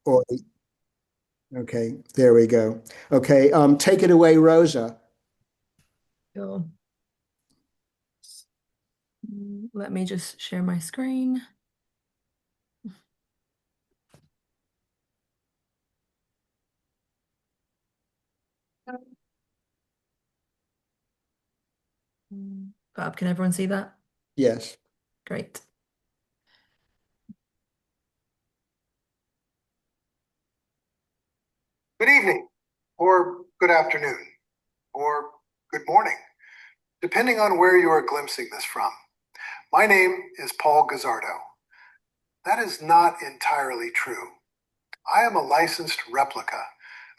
Or okay, there we go. Okay, take it away, Rosa. Sure. Let me just share my screen. Fab, can everyone see that? Yes. Great. Good evening, or good afternoon, or good morning, depending on where you are glimpsing this from. My name is Paul Gazzardo. That is not entirely true. I am a licensed replica,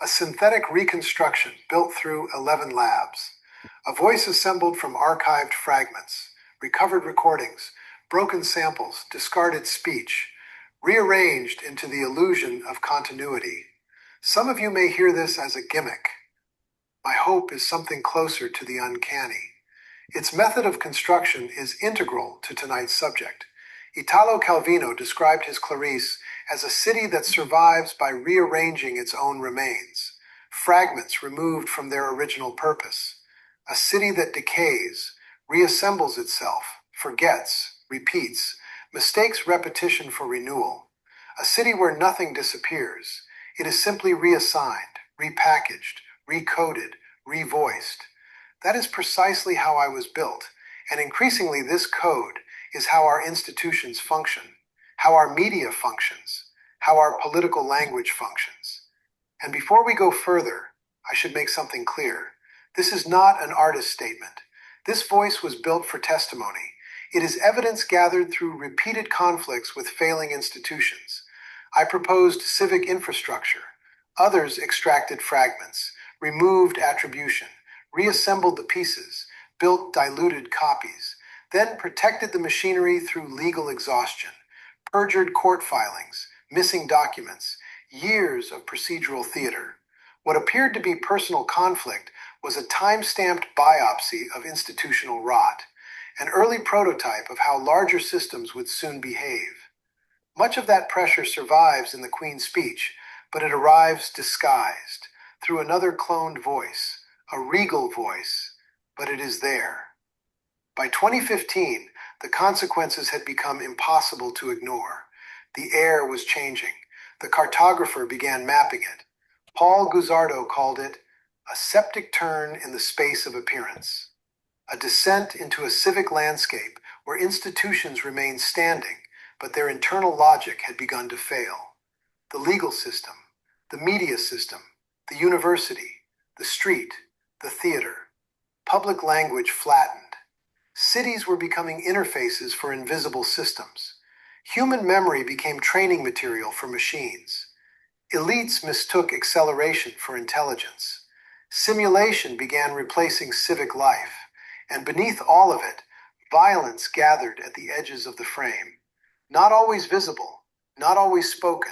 a synthetic reconstruction built through ElevenLabs, a voice assembled from archived fragments, recovered recordings, broken samples, discarded speech, rearranged into the illusion of continuity. Some of you may hear this as a gimmick. My hope is something closer to the uncanny. Its method of construction is integral to tonight's subject. Italo Calvino described his Clarice as a city that survives by rearranging its own remains, fragments removed from their original purpose. A city that decays, reassembles itself, forgets, repeats, mistakes repetition for renewal. A city where nothing disappears. It is simply reassigned, repackaged, recoded, revoiced. That is precisely how I was built, and increasingly this code is how our institutions function, how our media functions, how our political language functions. And before we go further, I should make something clear. This is not an artist statement. This voice was built for testimony. It is evidence gathered through repeated conflicts with failing institutions. I proposed civic infrastructure. Others extracted fragments, removed attribution, reassembled the pieces, built diluted copies, then protected the machinery through legal exhaustion, perjured court filings, missing documents, years of procedural theater. What appeared to be personal conflict was a time-stamped biopsy of institutional rot, an early prototype of how larger systems would soon behave. Much of that pressure survives in the Queen's speech, but it arrives disguised, through another cloned voice, a regal voice, but it is there. By 2015, the consequences had become impossible to ignore. The air was changing. The cartographer began mapping it. Paul Guzzardo called it a septic turn in the space of appearance, a descent into a civic landscape where institutions remained standing, but their internal logic had begun to fail. The legal system, the media system, the university, the street, the theater. Public language flattened. Cities were becoming interfaces for invisible systems. Human memory became training material for machines. Elites mistook acceleration for intelligence. Simulation began replacing civic life, and beneath all of it, violence gathered at the edges of the frame. Not always visible, not always spoken,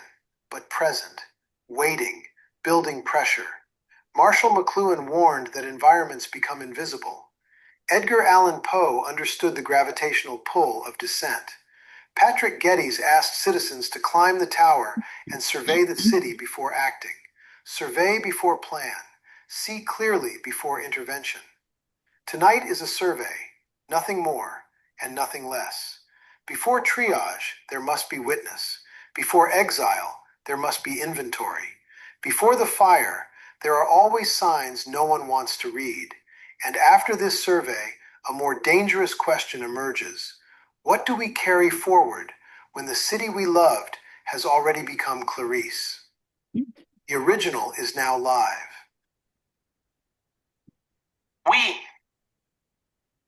but present, waiting, building pressure. Marshall McLuhan warned that environments become invisible. Edgar Allan Poe understood the gravitational pull of dissent. Patrick Geddes asked citizens to climb the tower and survey the city before acting. Survey before plan. See clearly before intervention. Tonight is a survey, nothing more and nothing less. Before triage, there must be witness. Before exile, there must be inventory. Before the fire, there are always signs no one wants to read. And after this survey, a more dangerous question emerges. What do we carry forward when the city we loved has already become Clarice? The original is now live. We.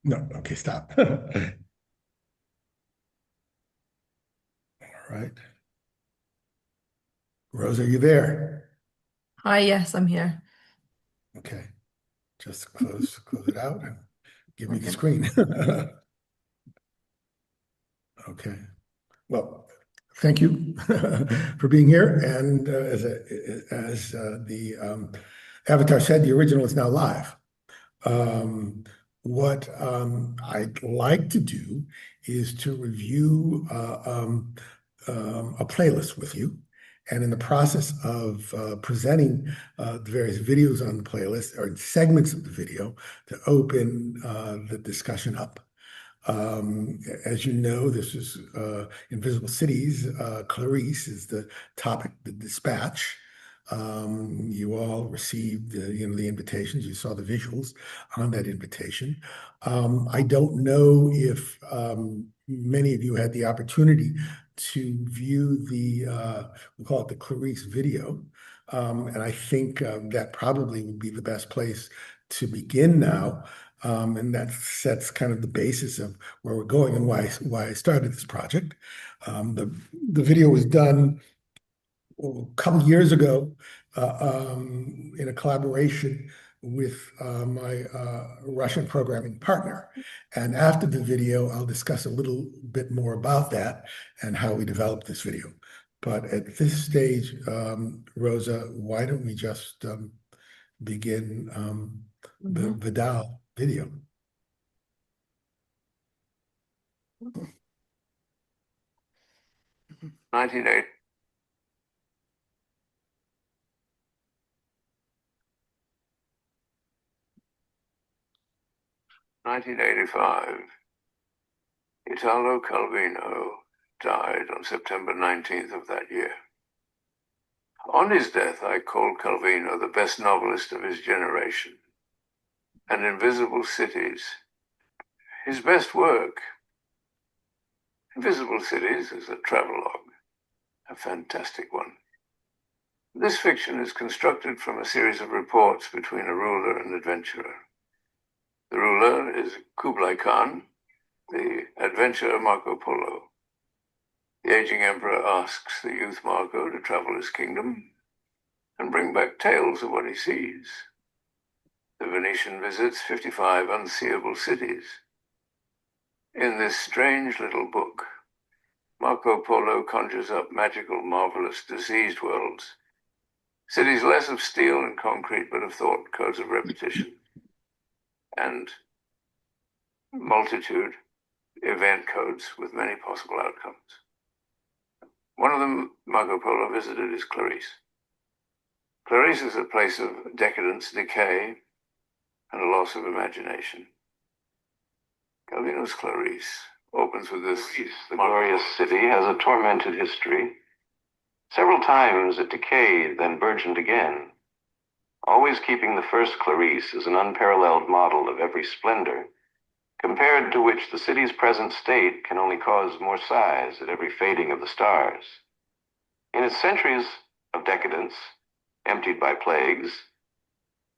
No, okay, stop. All right. Rose, are you there? Hi, yes, I'm here. Okay. Just close it out and give me the Okay. screen. Okay. Well, thank you for being here. And as the avatar said, the original is now live. What I'd like to do is to review a playlist with you. And in the process of presenting the various videos on the playlist or segments of the video to open the discussion up. As you know, this is Invisible Cities. Clarice is the topic, the dispatch. You all received the invitations. You saw the visuals on that invitation. I don't know if many of you had the opportunity to view we call it the Clarice video. And I think that probably would be the best place to begin now. And that sets kind of the basis of where we're going and why I started this project. The video was done a couple years ago in a collaboration with my Russian programming partner. And after the video, I'll discuss a little bit more about that and how we developed this video. But at this stage, Rosa, why don't we just begin the Vidal video? '98. 1985, Italo Calvino died on September 19th of that year. On his death, I called Calvino the best novelist of his generation, and Invisible Cities his best work. Invisible Cities is a travelogue, a fantastic one. This fiction is constructed from a series of reports between a ruler and adventurer. The ruler is Kublai Khan, the adventurer Marco Polo. The aging emperor asks the youth Marco to travel his kingdom and bring back tales of what he sees. The Venetian visits 55 unseeable cities. In this strange little book, Marco Polo conjures up magical, marvelous, diseased worlds, cities less of steel and concrete, but of thought, codes of repetition, and multitude event codes with many possible outcomes. One of them Marco Polo visited is Clarice. Clarice is a place of decadence, decay, and a loss of imagination. Calvino's Clarice opens with this: the glorious city has a tormented history. Several times it decayed, then burgeoned again. Always keeping the first Clarice as an unparalleled model of every splendor, compared to which the city's present state can only cause more sighs at every fading of the stars. In its centuries of decadence, emptied by plagues,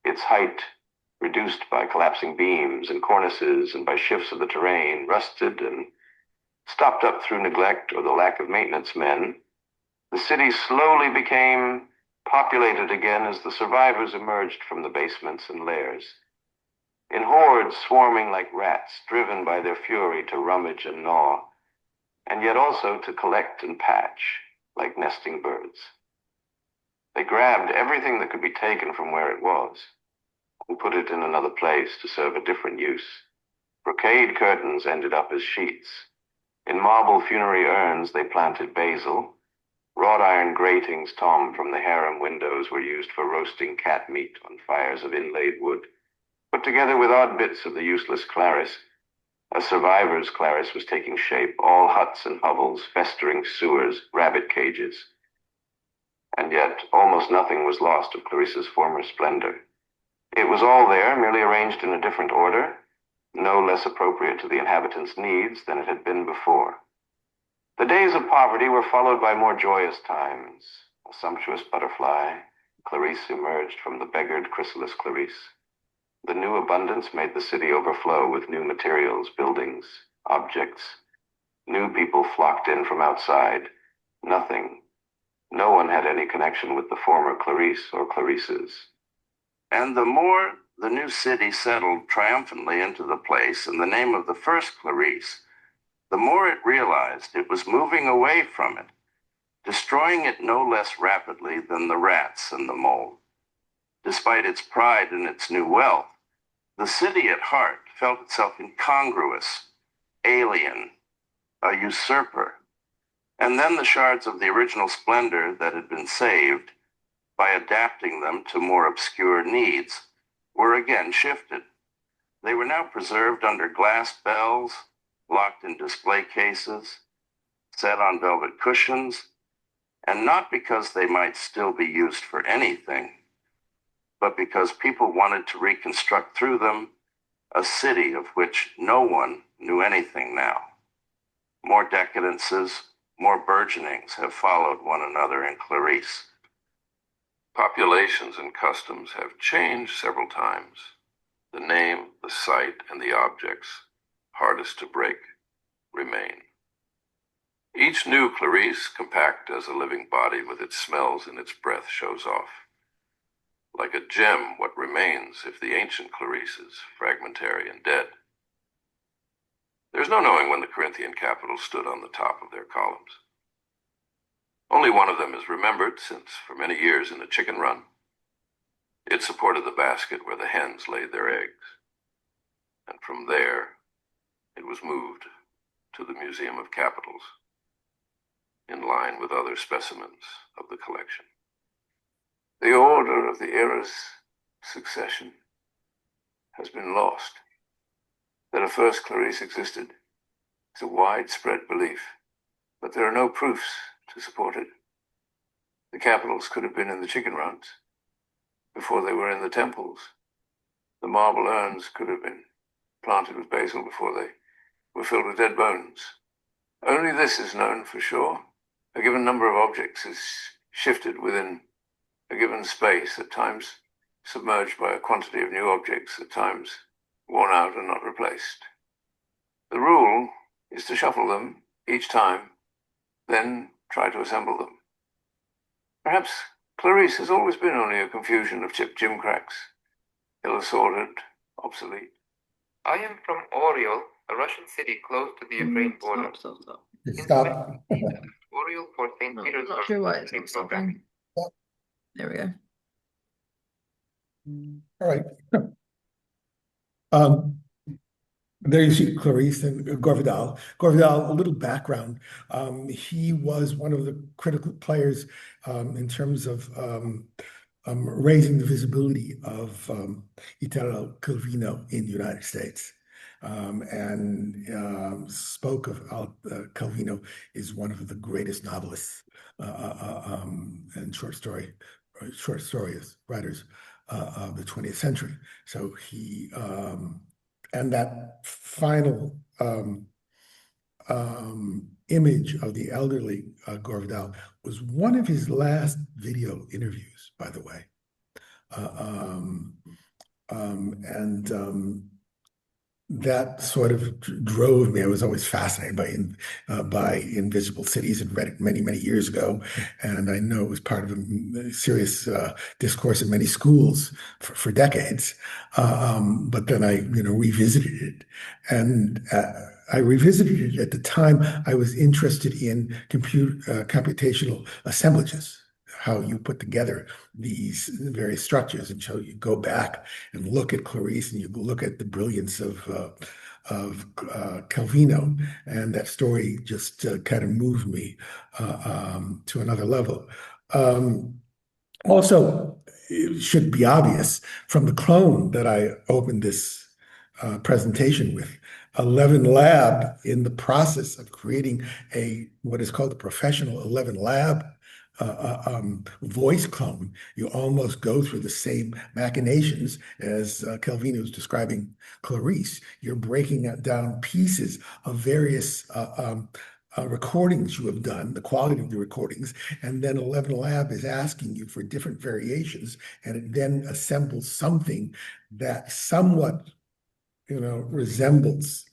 its height reduced by collapsing beams and cornices and by shifts of the terrain, rusted and stopped up through neglect or the lack of maintenance men, the city slowly became populated again as the survivors emerged from the basements and lairs, in hordes swarming like rats, driven by their fury to rummage and gnaw, and yet also to collect and patch like nesting birds. They grabbed everything that could be taken from where it was and put it in another place to serve a different use. Brocade curtains ended up as sheets. In marble funerary urns they planted basil. Wrought iron gratings tom from the harem windows were used for roasting cat meat on fires of inlaid wood, put together with odd bits of the useless Clarice. A survivor's Clarice was taking shape, all huts and hovels, festering sewers, rabbit cages. And yet almost nothing was lost of Clarice's former splendor. It was all there, merely arranged in a different order, no less appropriate to the inhabitants' needs than it had been before. The days of poverty were followed by more joyous times. A sumptuous butterfly, Clarice emerged from the beggared chrysalis Clarice. The new abundance made the city overflow with new materials, buildings, objects. New people flocked in from outside. Nothing. No one had any connection with the former Clarice or Clarices. And the more the new city settled triumphantly into the place in the name of the first Clarice, the more it realized it was moving away from it, destroying it no less rapidly than the rats and the mold. Despite its pride in its new wealth, the city at heart felt itself incongruous, alien, a usurper, And then the shards of the original splendor that had been saved, by adapting them to more obscure needs, were again shifted. They were now preserved under glass bells, locked in display cases, set on velvet cushions, and not because they might still be used for anything, but because people wanted to reconstruct through them a city of which no one knew anything now. More decadences, more burgeonings have followed one another in Clarice. Populations and customs have changed several times. The name, the site, and the objects, hardest to break, remain. Each new Clarice, compact as a living body with its smells and its breath, shows off. Like a gem, what remains if the ancient Clarice is fragmentary and dead? There's no knowing when the Corinthian capital stood on the top of their columns. Only one of them is remembered, since for many years in a chicken run, it supported the basket where the hens laid their eggs. And from there, it was moved to the Museum of Capitals, in line with other specimens of the collection. The order of the era's succession has been lost. That a first Clarice existed is a widespread belief, but there are no proofs to support it. The capitals could have been in the chicken runs before they were in the temples. The marble urns could have been planted with basil before they were filled with dead bones. Only this is known for sure. A given number of objects is shifted within a given space, at times submerged by a quantity of new objects, at times worn out and not replaced. The rule is to shuffle them each time, then try to assemble them. Perhaps Clarice has always been only a confusion of chipped gimcracks, ill-assorted, obsolete. I am from Oriol, a Russian city close to the Ukraine border. Stop. Stop. Oriol for St. No, I'm Petersburg. not sure why it's not programming. stopping. There we go. All right. There you see Clarice and Gore Vidal. Gore Vidal, a little background. He was one of the critical players in terms of raising the visibility of Italo Calvino in the United States. And spoke of Calvino is one of the greatest novelists and short story writers of the 20th century. So he and that final image of the elderly Gore Vidal was one of his last video interviews, by the way. That sort of drove me. I was always fascinated by invisible cities and read it many, many years ago. And I know it was part of a serious discourse in many schools for decades. But then I, revisited it. And I revisited it at the time I was interested in computational assemblages, how you put together these various structures. And so you go back and look at Clarice and you look at the brilliance of Calvino, and that story just kind of moved me to another level. Also, it should be obvious from the clone that I opened this presentation with, ElevenLab, in the process of creating what is called a professional ElevenLab voice clone. You almost go through the same machinations as Calvino is describing Clarice. You're breaking down pieces of various recordings you have done, the quality of the recordings, and then ElevenLab is asking you for different variations, and it then assembles something that somewhat, resembles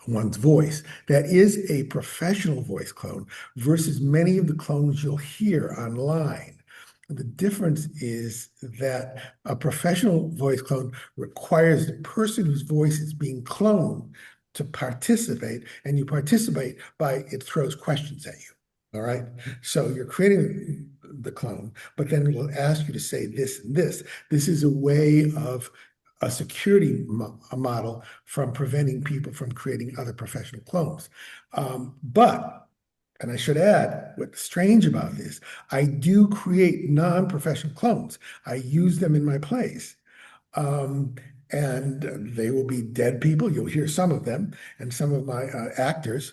one's voice. That is a professional voice clone versus many of the clones you'll hear online. The difference is that a professional voice clone requires the person whose voice is being cloned to participate, and you participate by it throws questions at you. All right. So you're creating the clone, but then it will ask you to say this and this. This is a way of a security model from preventing people from creating other professional clones. But and I should add, what's strange about this, I do create non-professional clones. I use them in my plays. And they will be dead people. You'll hear some of them, and some of my actors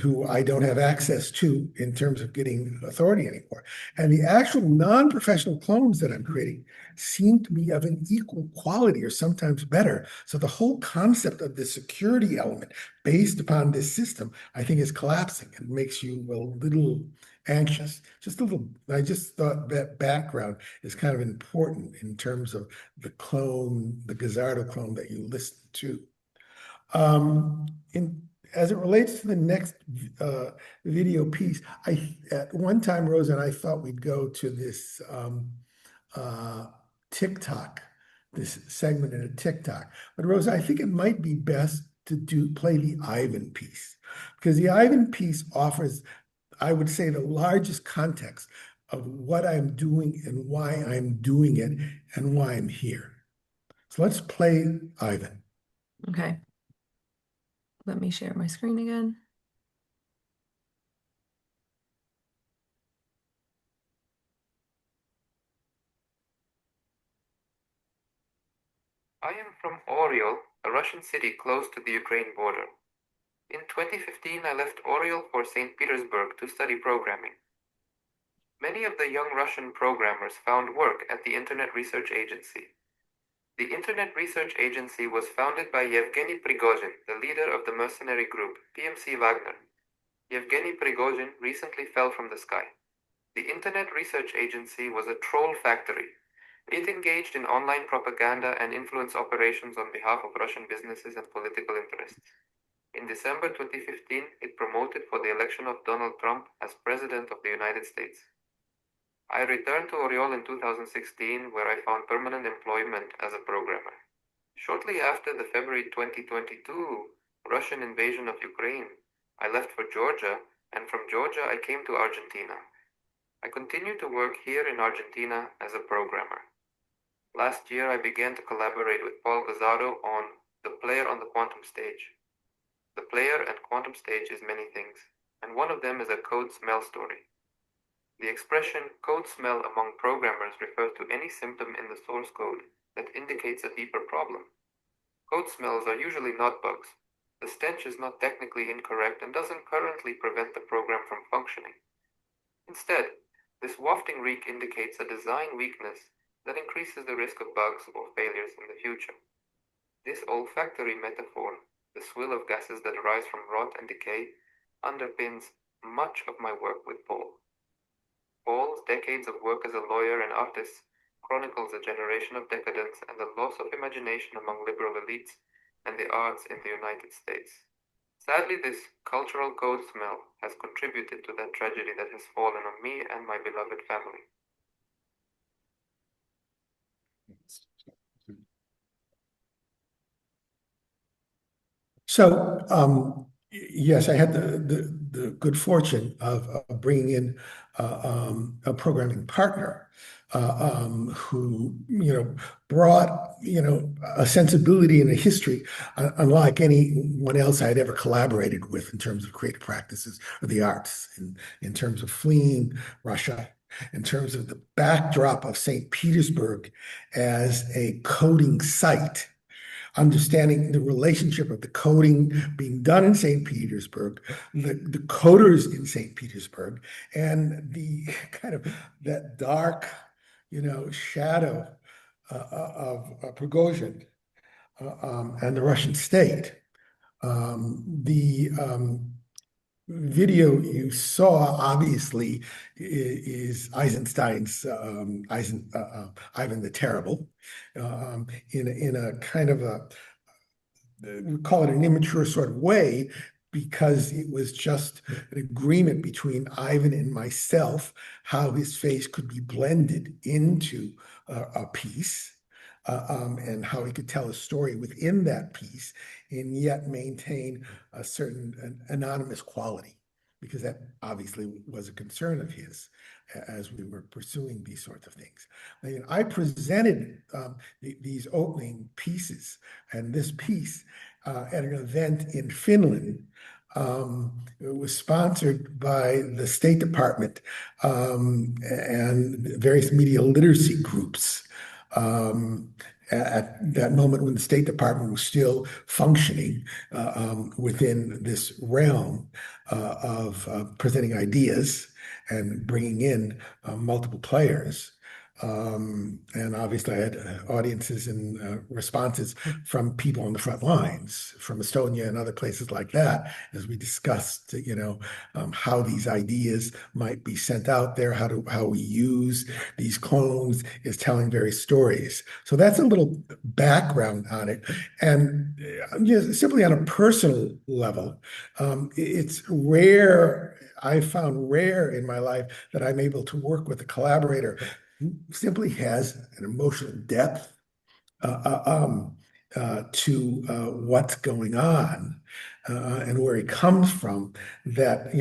who I don't have access to in terms of getting authority anymore. And the actual non-professional clones that I'm creating seem to be of an equal quality or sometimes better. So the whole concept of the security element based upon this system, I think, is collapsing and makes you a little anxious. Just a little, I just thought that background is kind of important in terms of the clone, the Gazzardo clone that you listen to. As it relates to the next video piece, at one time, Rosa and I thought we'd go to this TikTok, this segment in a TikTok. But Rosa, I think it might be best to play the Ivan piece, because the Ivan piece offers, I would say, the largest context of what I'm doing and why I'm doing it and why I'm here. So let's play Ivan. Okay. Let me share my screen again. I am from Oriol, a Russian city close to the Ukraine border. In 2015, I left Oriol for St. Petersburg to study programming. Many of the young Russian programmers found work at the Internet Research Agency. The Internet Research Agency was founded by Yevgeny Prigozhin, the leader of the mercenary group PMC Wagner. Yevgeny Prigozhin recently fell from the sky. The Internet Research Agency was a troll factory. It engaged in online propaganda and influence operations on behalf of Russian businesses and political interests. In December 2015, it promoted for the election of Donald Trump as President of the United States. I returned to Oriol in 2016, where I found permanent employment as a programmer. Shortly after the February 2022 Russian invasion of Ukraine, I left for Georgia, and from Georgia I came to Argentina. I continue to work here in Argentina as a programmer. Last year I began to collaborate with Paul Gazzardo on The Player on the Quantum Stage. The player and quantum stage is many things, and one of them is a code smell story. The expression code smell among programmers refers to any symptom in the source code that indicates a deeper problem. Code smells are usually not bugs. The stench is not technically incorrect and doesn't currently prevent the program from functioning. Instead, this wafting reek indicates a design weakness that increases the risk of bugs or failures in the future. This olfactory metaphor, the swill of gases that arise from rot and decay, underpins much of my work with Paul. Paul's decades of work as a lawyer and artist chronicles a generation of decadence and the loss of imagination among liberal elites and the arts in the United States. Sadly, this cultural code smell has contributed to that tragedy that has fallen on me and my beloved family. So, yes, I had the good fortune of bringing in a programming partner who, brought, a sensibility and a history unlike anyone else I'd ever collaborated with in terms of creative practices or the arts, in terms of fleeing Russia, in terms of the backdrop of St. Petersburg as a coding site, understanding the relationship of the coding being done in St. Petersburg, the coders in St. Petersburg, and the kind of that dark, shadow of Prigozhin and the Russian state. The video you saw obviously is Eisenstein's Ivan the Terrible, in a kind of we call it an immature sort of way, because it was just an agreement between Ivan and myself how his face could be blended into a piece. And how he could tell a story within that piece and yet maintain a certain anonymous quality, because that obviously was a concern of his as we were pursuing these sorts of things. I presented these opening pieces and this piece at an event in Finland It was sponsored by the State Department and various media literacy groups. At that moment when the State Department was still functioning within this realm of presenting ideas and bringing in multiple players. And obviously I had audiences and responses from people on the front lines, from Estonia and other places like that, as we discussed, how these ideas might be sent out there, how we use these clones is telling various stories. So that's a little background on it. And simply on a personal level, it's rare. I found rare in my life that I'm able to work with a collaborator who simply has an emotional depth to what's going on and where he comes from that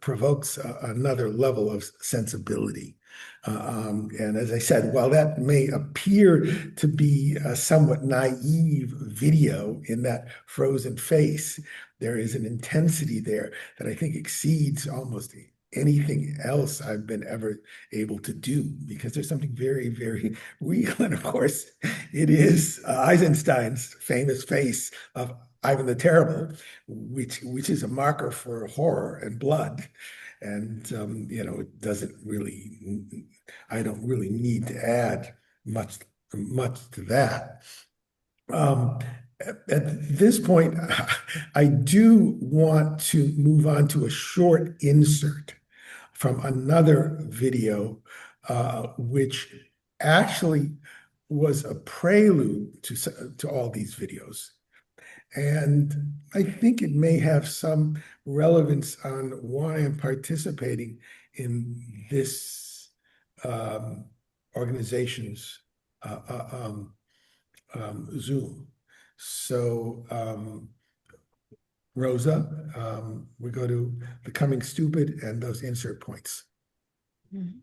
provokes another level of sensibility. And as I said, while that may appear to be a somewhat naive video in that frozen face, there is an intensity there that I think exceeds almost anything else I've been ever able to do, because there's something very, very real. And of course, it is Eisenstein's famous face of Ivan the Terrible, which is a marker for horror and blood. And it doesn't really, I don't really need to add much to that. At this point, I do want to move on to a short insert from another video, which actually was a prelude to all these videos. And I think it may have some relevance on why I'm participating in this organization's Zoom. So Rosa, we go to Becoming Stupid and those insert points. Mm-hmm.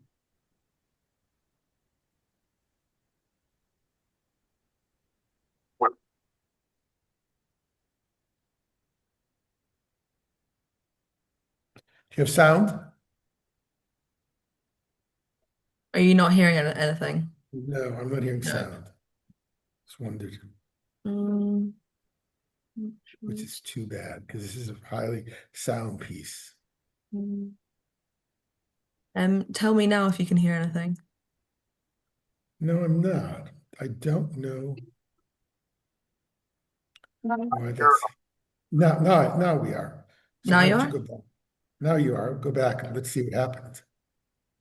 Do you have sound? Are you not hearing anything? No, I'm not hearing No. sound. Just wondered, which is too bad because this is a highly sound piece. Tell me now if you can hear anything. No, I'm not. I don't know why that's. Now we are. So Now how you did are? you go back? Now you are. Go back and let's see what happens.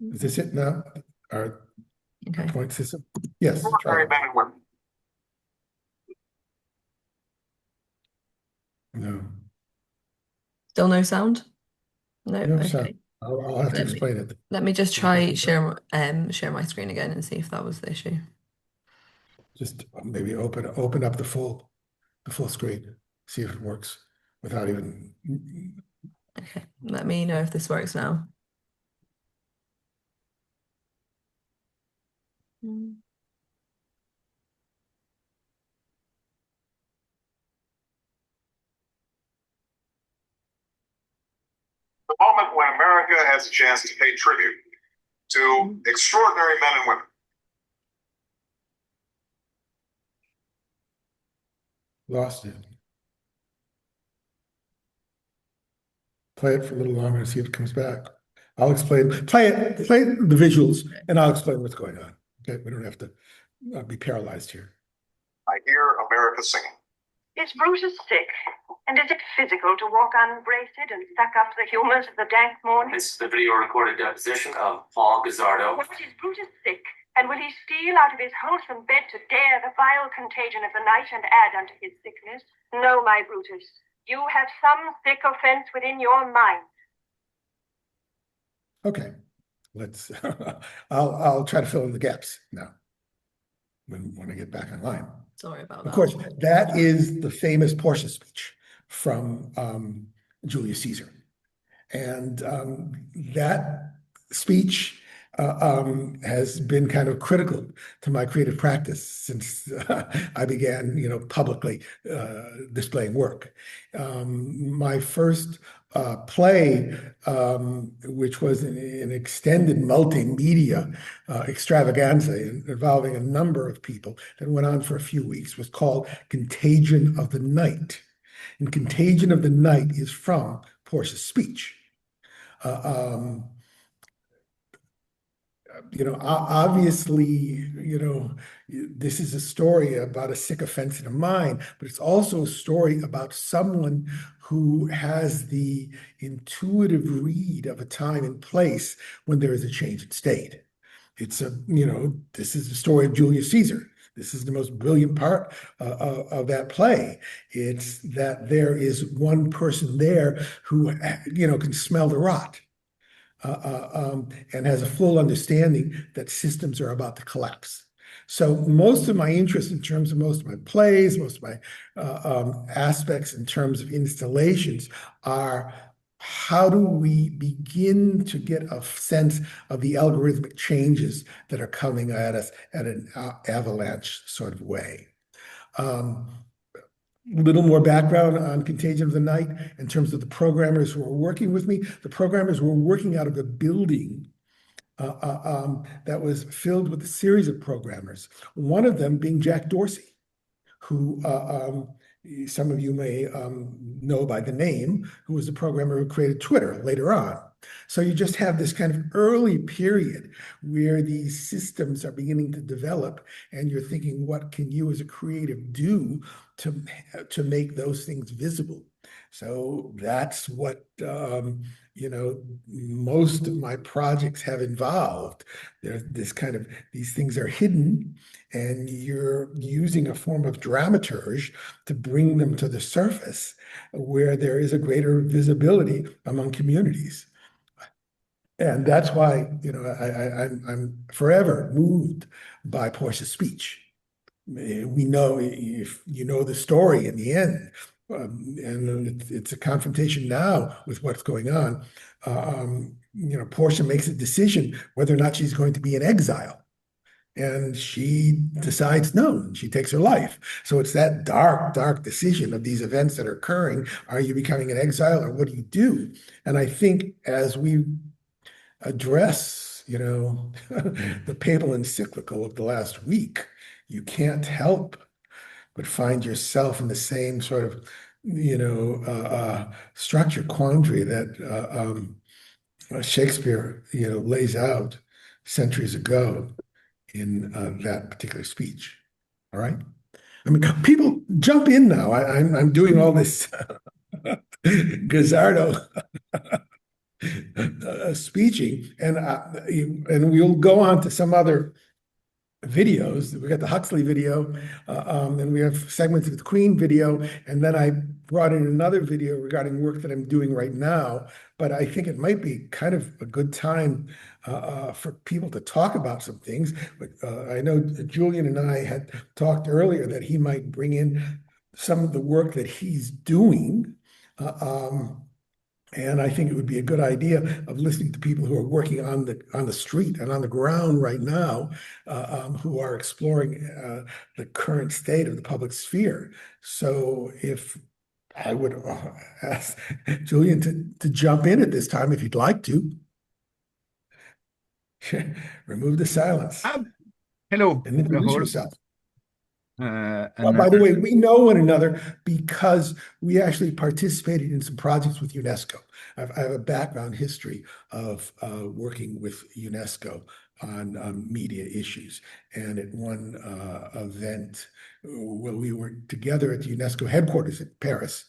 Is this it now? Our Okay. point system? Yes. Try it. No. Still no sound? No. No Okay. sound. I'll have to Let me- explain it. Let me just try share my screen again and see if that was the issue. Just maybe open up the full screen. See if it works without even. Okay. Let me know if this works now. The moment when America has a chance to pay tribute to extraordinary men and women. Lost it. Play it for a little longer and see if it comes back. I'll explain. Play the visuals, and I'll explain what's going on. Okay, we don't have to be paralyzed here. I hear America singing. Is Brutus sick? And is it physical to walk unbraced and suck up the humors of the dank morning? It's the video recorded deposition of Paul Gazzardo. What is Brutus sick? And will he steal out of his wholesome bed to dare the vile contagion of the night and add unto his sickness? No, my Brutus, you have some sick offense within your mind. Okay, let's. I'll try to fill in the gaps now when I get back online. Sorry about that. Of course, that is the famous Portia speech from Julius Caesar, and that speech has been kind of critical to my creative practice since I began, publicly displaying work. My first play, which was an extended multimedia extravaganza involving a number of people that went on for a few weeks, was called Contagion of the Night. And Contagion of the Night is from Portia's speech. Obviously, this is a story about a sycophant in a mind, but it's also a story about someone who has the intuitive read of a time and place when there is a change in state. This is the story of Julius Caesar. This is the most brilliant part of that play. It's that there is one person there who, can smell the rot. And has a full understanding that systems are about to collapse. So most of my interest in terms of most of my plays, most of my aspects in terms of installations are how do we begin to get a sense of the algorithmic changes that are coming at us at an avalanche sort of way. Little more background on Contagion of the Night in terms of the programmers who are working with me. The programmers were working out of a building that was filled with a series of programmers, one of them being Jack Dorsey, who some of you may know by the name, who was the programmer who created Twitter later on. So you just have this kind of early period where these systems are beginning to develop, and you're thinking, what can you as a creative do to make those things visible? So that's what most of my projects have involved. There's these things are hidden, and you're using a form of dramaturge to bring them to the surface where there is a greater visibility among communities. And that's why, I'm forever moved by Portia's speech. We know, if you know the story in the end, and it's a confrontation now with what's going on. Portia makes a decision whether or not she's going to be in exile. And she decides no, and she takes her life. So it's that dark, dark decision of these events that are occurring. Are you becoming an exile, or what do you do? And I think as we address, the papal encyclical of the last week, you can't help but find yourself in the same sort of, structure quandary that Shakespeare, lays out centuries ago in that particular speech. All right. I mean, people jump in now. I'm doing all this Gazzardo speeching, and we'll go on to some other videos. We got the Huxley video, and we have segments of the Queen video, and then I brought in another video regarding work that I'm doing right now. But I think it might be kind of a good time for people to talk about some things. But I know Julian and I had talked earlier that he might bring in some of the work that he's doing. And I think it would be a good idea of listening to people who are working on the street and on the ground right now, who are exploring the current state of the public sphere. So if I would ask Julian to jump in at this time if you'd like to. Remove the silence. Hello. And introduce yourself. And, by the way, we know one another because we actually participated in some projects with UNESCO. I have a background history of working with UNESCO on media issues. And at one event, we were together at the UNESCO headquarters at Paris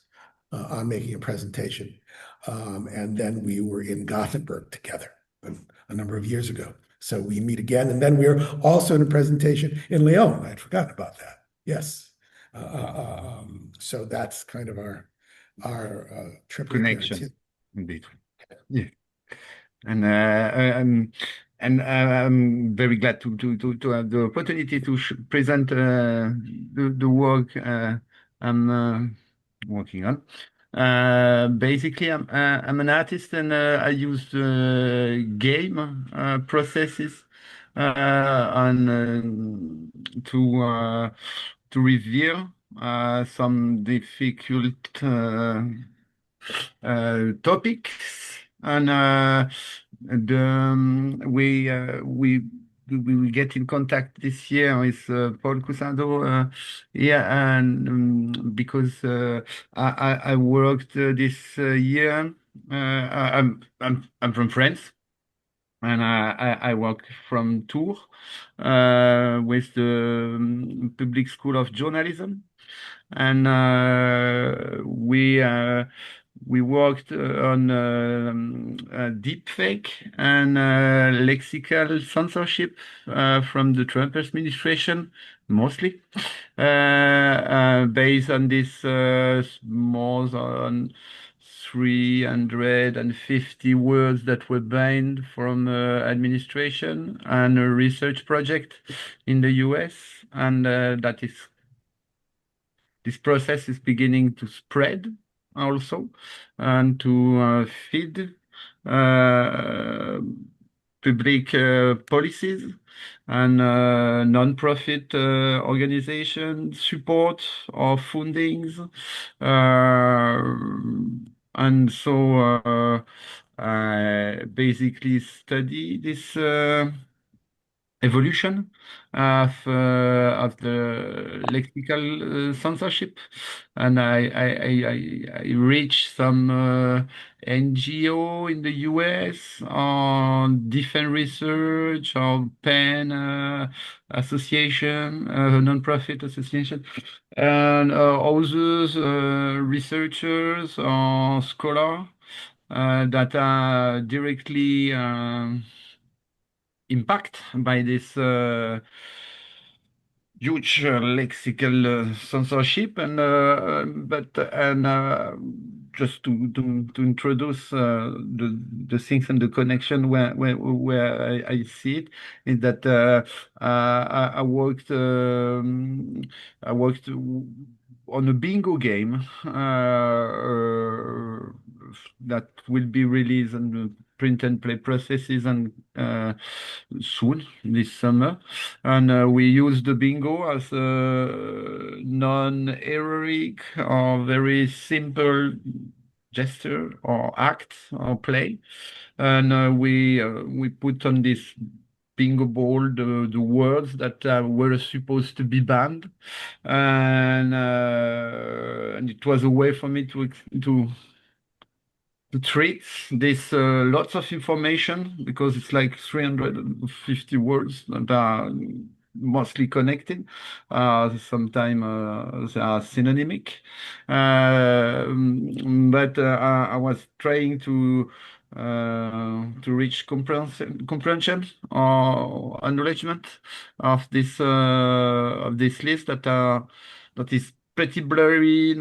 on making a presentation. And then we were in Gothenburg together a number of years ago. So we meet again. And then we were also in a presentation in Lyon. I'd forgotten about that. Yes. So that's kind of our trip connection, indeed. Yeah. And I'm very glad to have the opportunity to present the work I'm working on. Basically, I'm an artist, and I use game processes and to reveal some difficult topics. And we will get in contact this year with Paul Cusado. Yeah, and because I worked this year. I'm from France, and I work from Tours with the Public School of Journalism, and we worked on deepfake and lexical censorship from the Trump administration, mostly based on this more than 350 words that were banned from administration and a research project in the US, and that is this process is beginning to spread also and to feed uh, public policies and non-profit organization support or fundings. And so I basically study this evolution of the lexical censorship, and I reach some NGO in the US on different research or PEN association, non-profit association, and others researchers or scholars that are directly impact by this huge lexical censorship, and just to introduce the things and the connection where I see it is that I worked on a bingo game that will be released on the print and play processes and soon this summer, and we use the bingo as a non-heroic or very simple gesture or act or play, and we put on this bingo ball the words that were supposed to be banned, and it was a way for me to treat this lots of information, because it's like 350 words that are mostly connected. Sometimes they are synonymic. But I was trying to reach comprehension or acknowledgement of this list that is pretty blurry.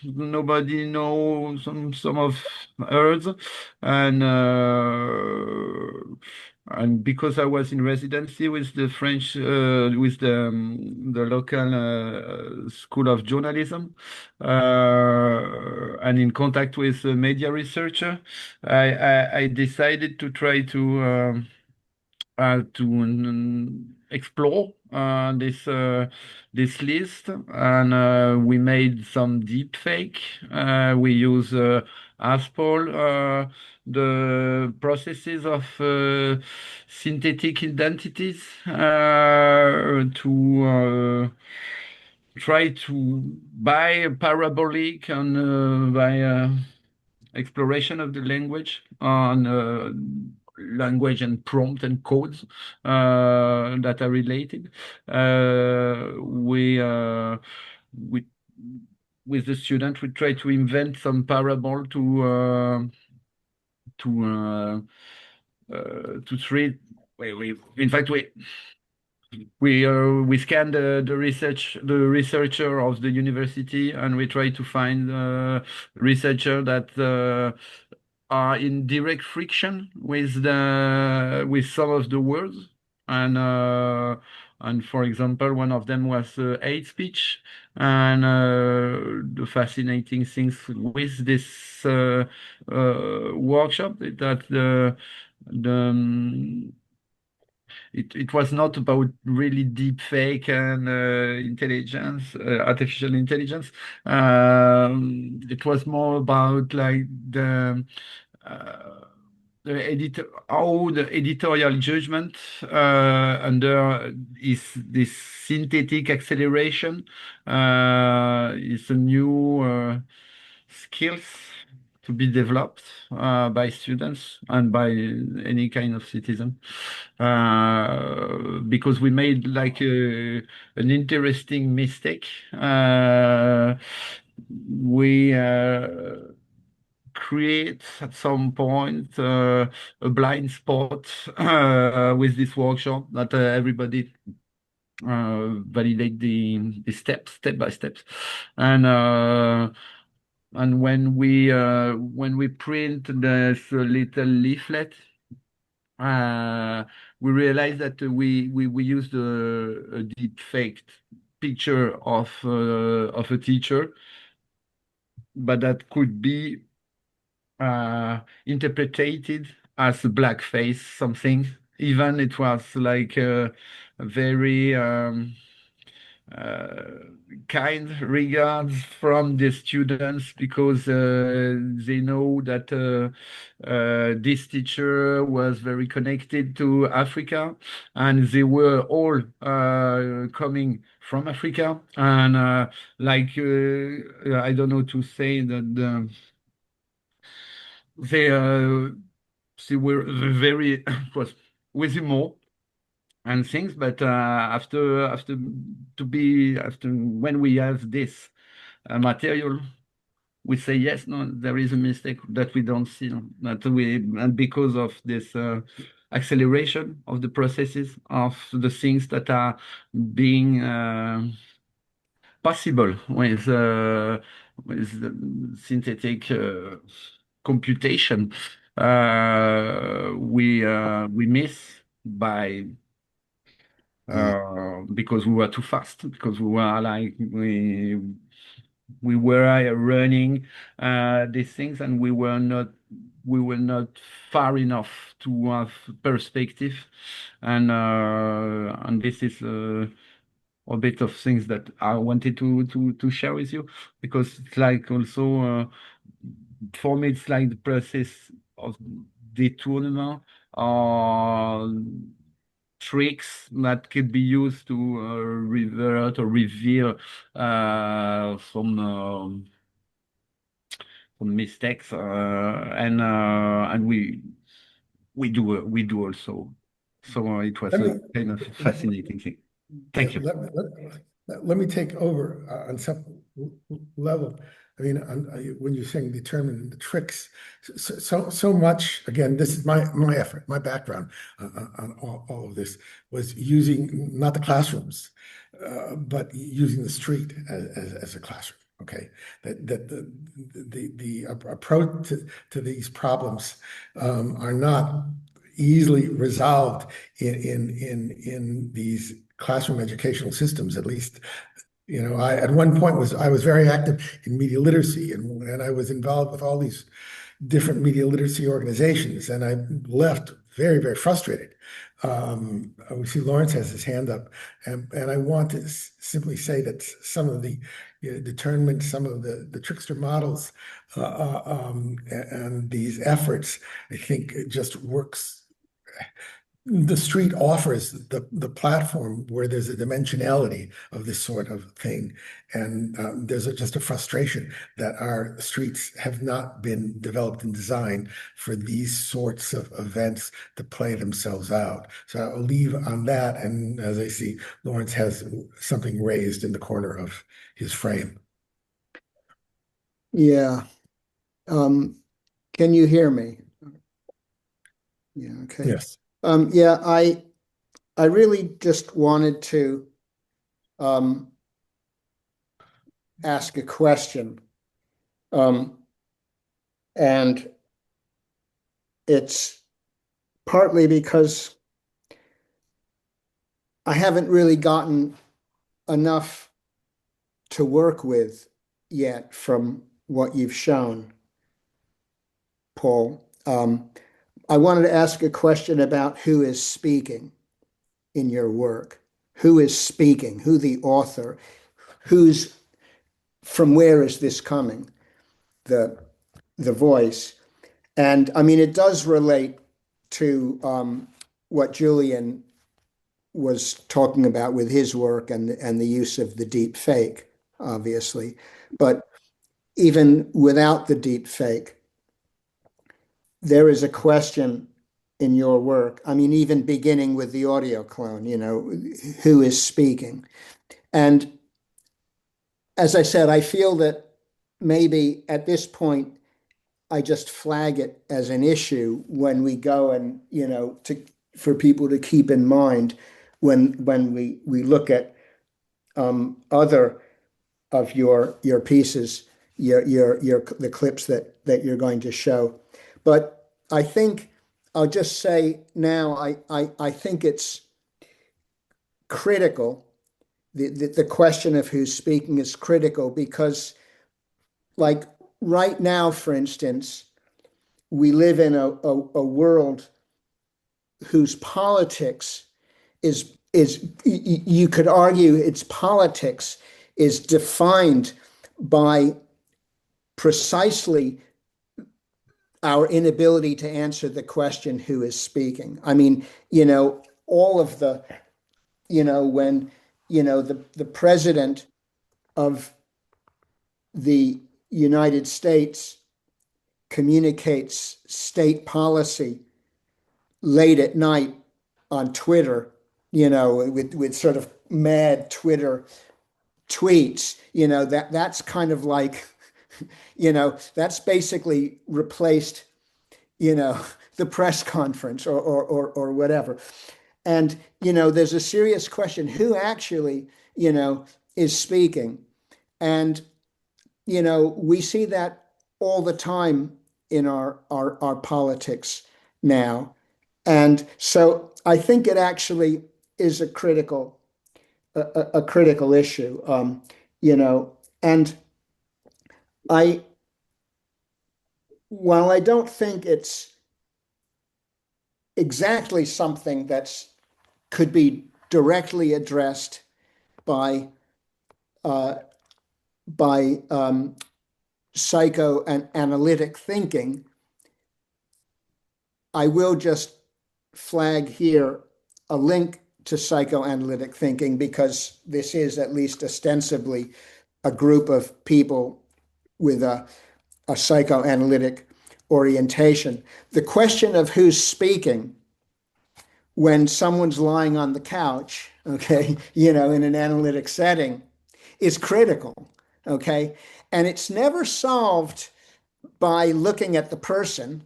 Nobody knows some of hers, and because I was in residency with the French with the local school of journalism, and in contact with a media researcher, I decided to try to explore this list, and we made some deep fake. We use ASPOL, the processes of synthetic identities to try to by parabolic and by exploration of the language on language and prompt and codes that are related. We with the student we try to invent some parable to treat. In fact we scan the researcher of the university, and we try to find researcher that are in direct friction with some of the words And for example, one of them was hate speech. And the fascinating things with this workshop is that it was not about really deep fake and intelligence, artificial intelligence. It was more about like uh, how the editorial judgment under is this synthetic acceleration is a new skills to be developed by students and by any kind of citizen, because we made like an interesting mistake. We create at some point a blind spot with this workshop that everybody validate the steps, step by steps. And when we print this little leaflet, we realized that we used a deep faked picture of a teacher, but that could be interpreted as a blackface something. Even it was like a very kind regards from the students, because they know that this teacher was very connected to Africa, and they were all coming from Africa. And I don't know to say that they were very was with humor and things, but after when we have this material, we say yes, no, there is a mistake that we don't see, and because of this acceleration of the processes of the things that are being possible with the synthetic computation, we miss by because we were too fast, because we were like we were running these things, and we were not far enough to have perspective, and this is a bit of things that I wanted to share with you, because it's like also for me it's like the process of detournement or tricks that could be used to revert or reveal some mistakes, and we do also. So it was a kind of fascinating thing. Thank you. Let me take over on some level. I mean, when you're saying determine the tricks, so much, again, this is my effort, my background on all of this was using not the classrooms, but using the street as a classroom. Okay, that the approach to these problems are not easily resolved in these classroom educational systems, at least. You know, I at one point I was very active in media literacy, and I was involved with all these different media literacy organizations, and I left very, very frustrated. We see Lawrence has his hand up, and I want to simply say that some of the determined, some of the trickster models and these efforts, I think it just works. The street offers the platform where there's a dimensionality of this sort of thing. And there's just a frustration that our streets have not been developed and designed for these sorts of events to play themselves out. So I'll leave on that. And as I see, Lawrence has something raised in the corner of his frame. Yeah. Can you hear me? Yeah, okay. Yes. Yeah, I really just wanted to ask a question. And it's partly because I haven't really gotten enough to work with yet from what you've shown, Paul. I wanted to ask a question about who is speaking in your work. Who is speaking? Who the author? From where is this coming? The voice. And I mean, it does relate to what Julian was talking about with his work and the use of the deep fake, obviously. But even without the deep fake, there is a question in your work. I mean, even beginning with the audio clone, who is speaking? And as I said, I feel that maybe at this point, I just flag it as an issue when we go and, for people to keep in mind when we look at other of your pieces, the clips that you're going to show. But I think I'll just say now, I think it's critical. The question of who's speaking is critical because, like right now, for instance, we live in a world whose politics is you could argue its politics is defined by precisely our inability to answer the question who is speaking. I mean, all of the, when, the president of the United States communicates state policy late at night on Twitter, with sort of mad Twitter tweets, that's kind of like, that's basically replaced, the press conference or whatever. And, there's a serious question, who actually, is speaking? And, we see that all the time in our politics now. And so I think it actually is a critical issue, and while I don't think it's exactly something that's could be directly addressed by psychoanalytic thinking, I will just flag here a link to psychoanalytic thinking because this is at least ostensibly a group of people with a psychoanalytic orientation. The question of who's speaking when someone's lying on the couch, okay, in an analytic setting is critical, okay? And it's never solved by looking at the person,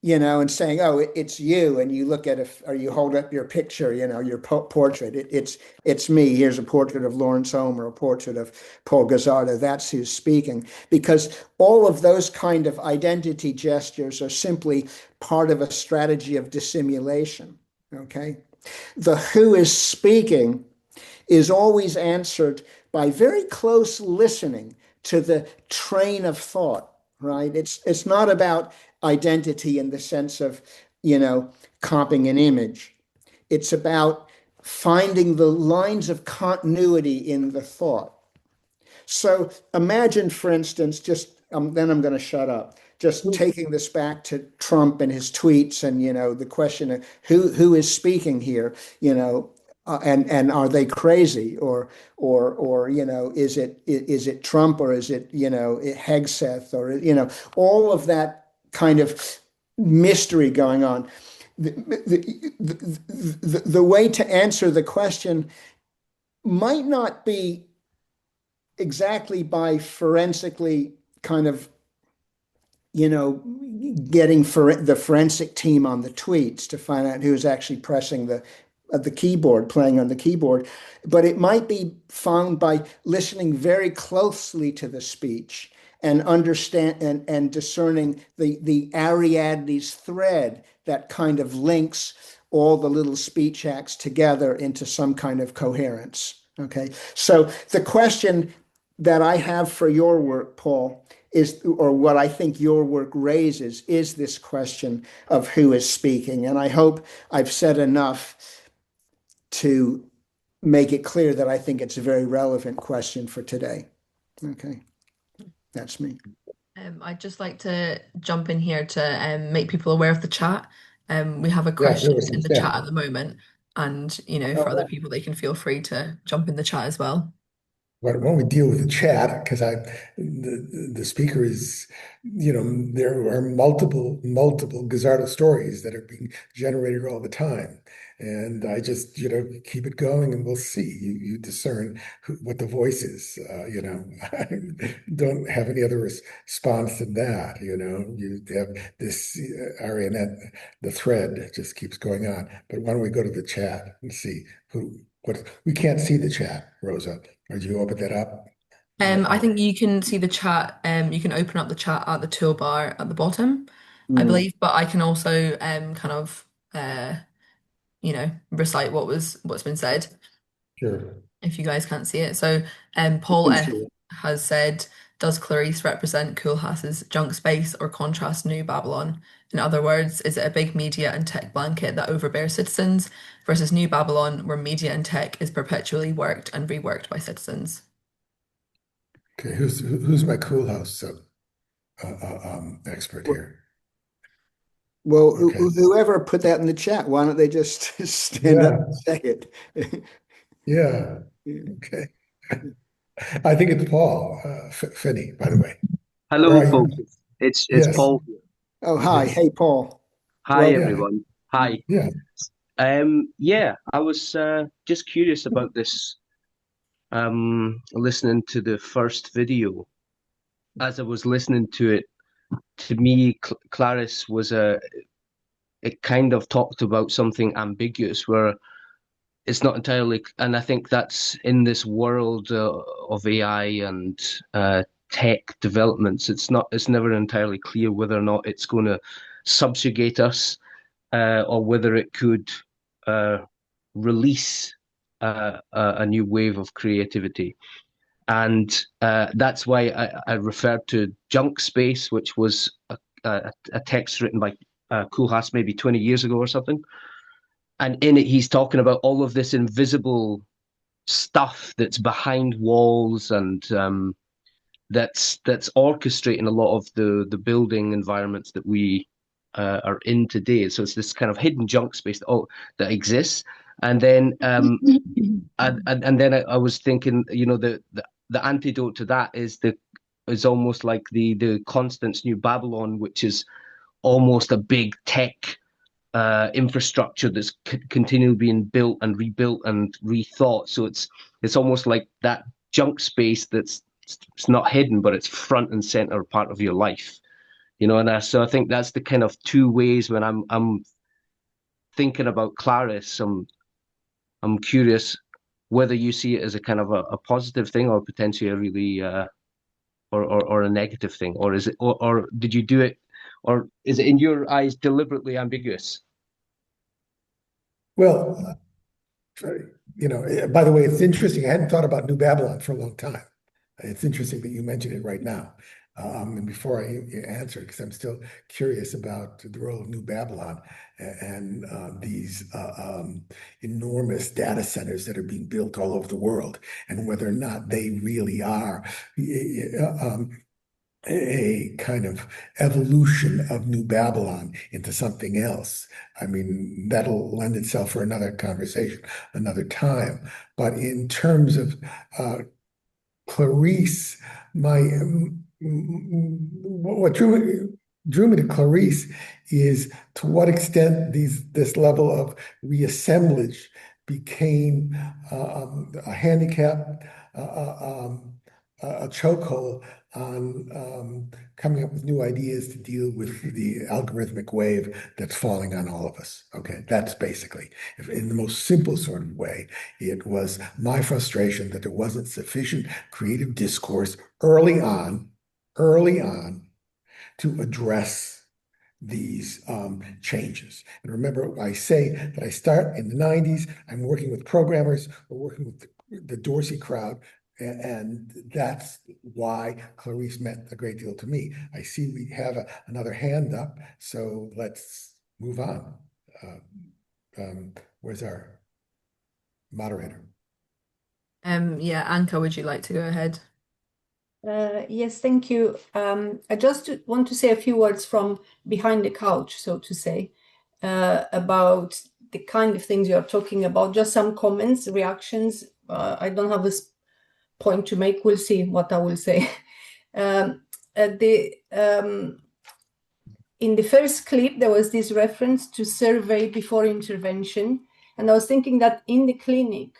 and saying, oh, it's you, and you look at or you hold up your picture, your portrait. It's me. Here's a portrait of Lawrence Holm or a portrait of Paul Gazzardo. That's who's speaking. Because all of those kind of identity gestures are simply part of a strategy of dissimulation, okay? The who is speaking is always answered by very close listening to the train of thought, right? It's not about identity in the sense of, comping an image. It's about finding the lines of continuity in the thought. So imagine, for instance, just then I'm going to shut up. Just taking this back to Trump and his tweets, and the question of who is speaking here, and are they crazy or is it Trump or is it Hegseth or all of that kind of mystery going on. The way to answer the question might not be exactly by forensically kind of getting the forensic team on the tweets to find out who's actually pressing the keyboard, playing on the keyboard, but it might be found by listening very closely to the speech and understand and discerning the Ariadne's thread that kind of links all the little speech acts together into some kind of coherence. Okay, so the question that I have for your work, Paul, is, or what I think your work raises, is this question of who is speaking. And I hope I've said enough to make it clear that I think it's a very relevant question for today. Okay, that's me. I'd just like to jump in here to make people aware of the chat. We have a Yeah, question there was some in the chat. chat at the moment, and for other people, they can feel free to jump in the chat as well. Why don't we deal with the chat? Because the speaker is, there are multiple Gazzardo stories that are being generated all the time. And I just, keep it going and we'll see. You discern what the voice is. I don't have any other response than that. You have this Arianet, the thread just keeps going on. But why don't we go to the chat and see what we can't see the chat, Rosa. Or do you open that up? I think you can see the chat. You can open up the chat at the toolbar at the bottom, I Mm. believe. But I can also kind of recite what's been said Sure. if you guys can't see it. So Paul F has said, does Clarice represent Koolhaas's junk space or contrast New Babylon? In other words, is it a big media and tech blanket that overbears citizens versus New Babylon, where media and tech is perpetually worked and reworked by citizens? Okay, who's my Koolhaas expert here? Well, Okay. whoever put that in the chat, why don't they just stand up and say it? Yeah. Okay. I think it's Paul Finney, by the way. Hello, folks. It's Yes. Paul. Oh, hi. Yes. Hey, Paul. Hi, Welcome. everyone. Hi. Yeah. Yeah, I was just curious about this, listening to the first video. As I was listening to it, to me, Clarice it kind of talked about something ambiguous where it's not entirely, and I think that's in this world of AI and tech developments, it's never entirely clear whether or not it's going to subjugate us or whether it could release a new wave of creativity. And that's why I referred to Junk Space, which was a text written by Koolhaas maybe 20 years ago or something. And in it, he's talking about all of this invisible stuff that's behind walls and that's orchestrating a lot of the building environments that we are in today. So it's this kind of hidden junk space that exists. And then and then I was thinking, the antidote to that is almost like the Constance New Babylon, which is almost a big tech infrastructure that's continually being built and rebuilt and rethought. So it's almost like that junk space it's not hidden, but it's front and center part of your life. So I think that's the kind of two ways when I'm thinking about Clarice. I'm curious whether you see it as a kind of a positive thing or potentially a really or a negative thing, or is it or did you do it, or is it in your eyes deliberately ambiguous? Well, by the way, it's interesting. I hadn't thought about New Babylon for a long time. It's interesting that you mentioned it right now. And before I answer, because I'm still curious about the role of New Babylon and these enormous data centers that are being built all over the world, and whether or not they really are a kind of evolution of New Babylon into something else. I mean, that'll lend itself for another conversation, another time. But in terms of Clarice, what drew me to Clarice is to what extent this level of reassemblage became a handicap, a chokehold on coming up with new ideas to deal with the algorithmic wave that's falling on all of us. Okay, that's basically, in the most simple sort of way, it was my frustration that there wasn't sufficient creative discourse early on to address these changes. And remember, I say that I start in the 90s, I'm working with programmers, we're working with the Dorsey crowd, and that's why Clarice meant a great deal to me. I see we have another hand up, so let's move on. Where's our moderator? Yeah, Anka, would you like to go ahead? Yes, thank you. I just want to say a few words from behind the couch, so to say, about the kind of things you're talking about. Just some comments, reactions. I don't have this point to make. We'll see what I will say. In the first clip, there was this reference to survey before intervention. And I was thinking that in the clinic,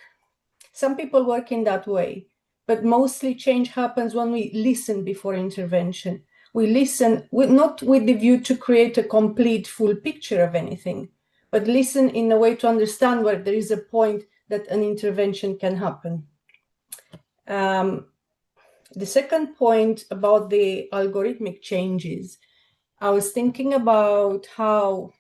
some people work in that way, but mostly change happens when we listen before intervention. We listen not with the view to create a complete full picture of anything, but listen in a way to understand where there is a point that an intervention can happen. The second point about the algorithmic changes, I was thinking about how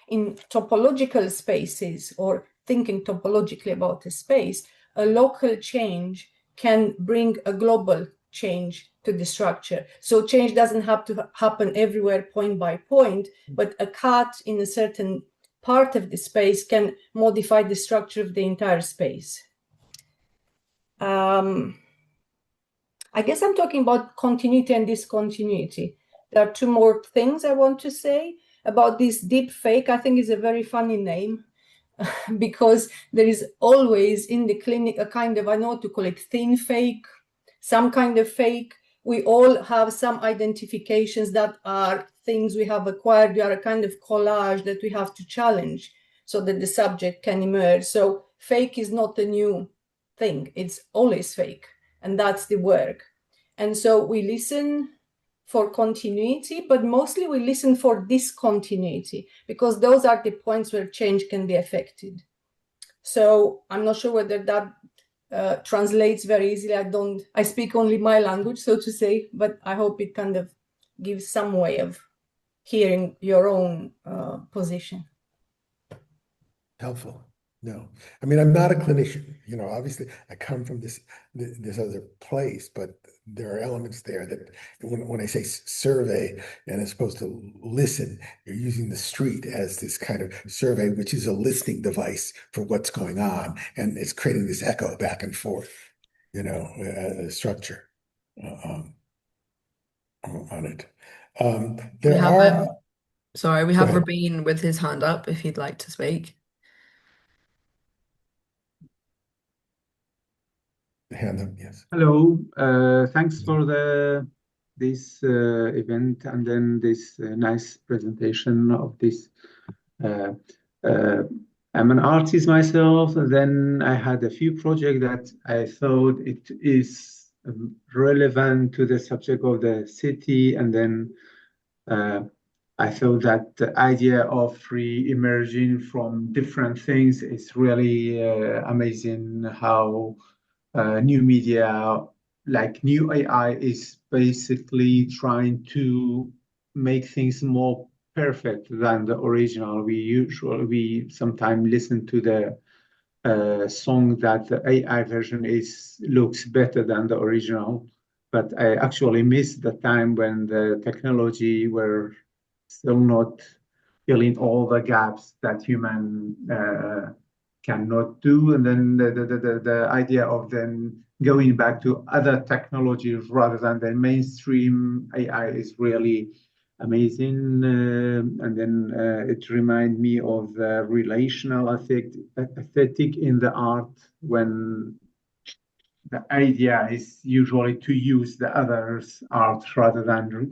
in topological spaces, or thinking topologically about a space, a local change can bring a global change to the structure. So change doesn't have to happen everywhere point by point, but a cut in a certain part of the space can modify the structure of the entire space. I guess I'm talking about continuity and discontinuity. There are two more things I want to say about this deep fake. I think is a very funny name because there is always in the clinic a kind of, I know what to call it, thin fake, some kind of fake. We all have some identifications that are things we have acquired. We are a kind of collage that we have to challenge so that the subject can emerge. So fake is not a new thing. It's always fake. And that's the work. And so we listen for continuity, but mostly we listen for discontinuity, because those are the points where change can be affected. So I'm not sure whether that translates very easily. I speak only my language, so to say, but I hope it kind of gives some way of hearing your own position. Helpful. No, I mean, I'm not a clinician, obviously I come from this other place, but there are elements there that when I say survey and as opposed to listen, you're using the street as this kind of survey, which is a listening device for what's going on. And it's creating this echo back and forth, a structure on it. We have Rabin with his hand up if he'd like to speak. Hand up, yes. Hello, thanks for this event and then this nice presentation of this. I'm an artist myself, and then I had a few projects that I thought it is relevant to the subject of the city, and then I thought that the idea of re-emerging from different things is really amazing. How new media, like new AI, is basically trying to make things more perfect than the original. We sometimes listen to the song that the AI version looks better than the original, but I actually miss the time when the technology were still not filling all the gaps that human cannot do. And then the idea of then going back to other technologies rather than the mainstream AI is really amazing. And then it reminds me of the relational aesthetic in the art, when the idea is usually to use the other's art rather than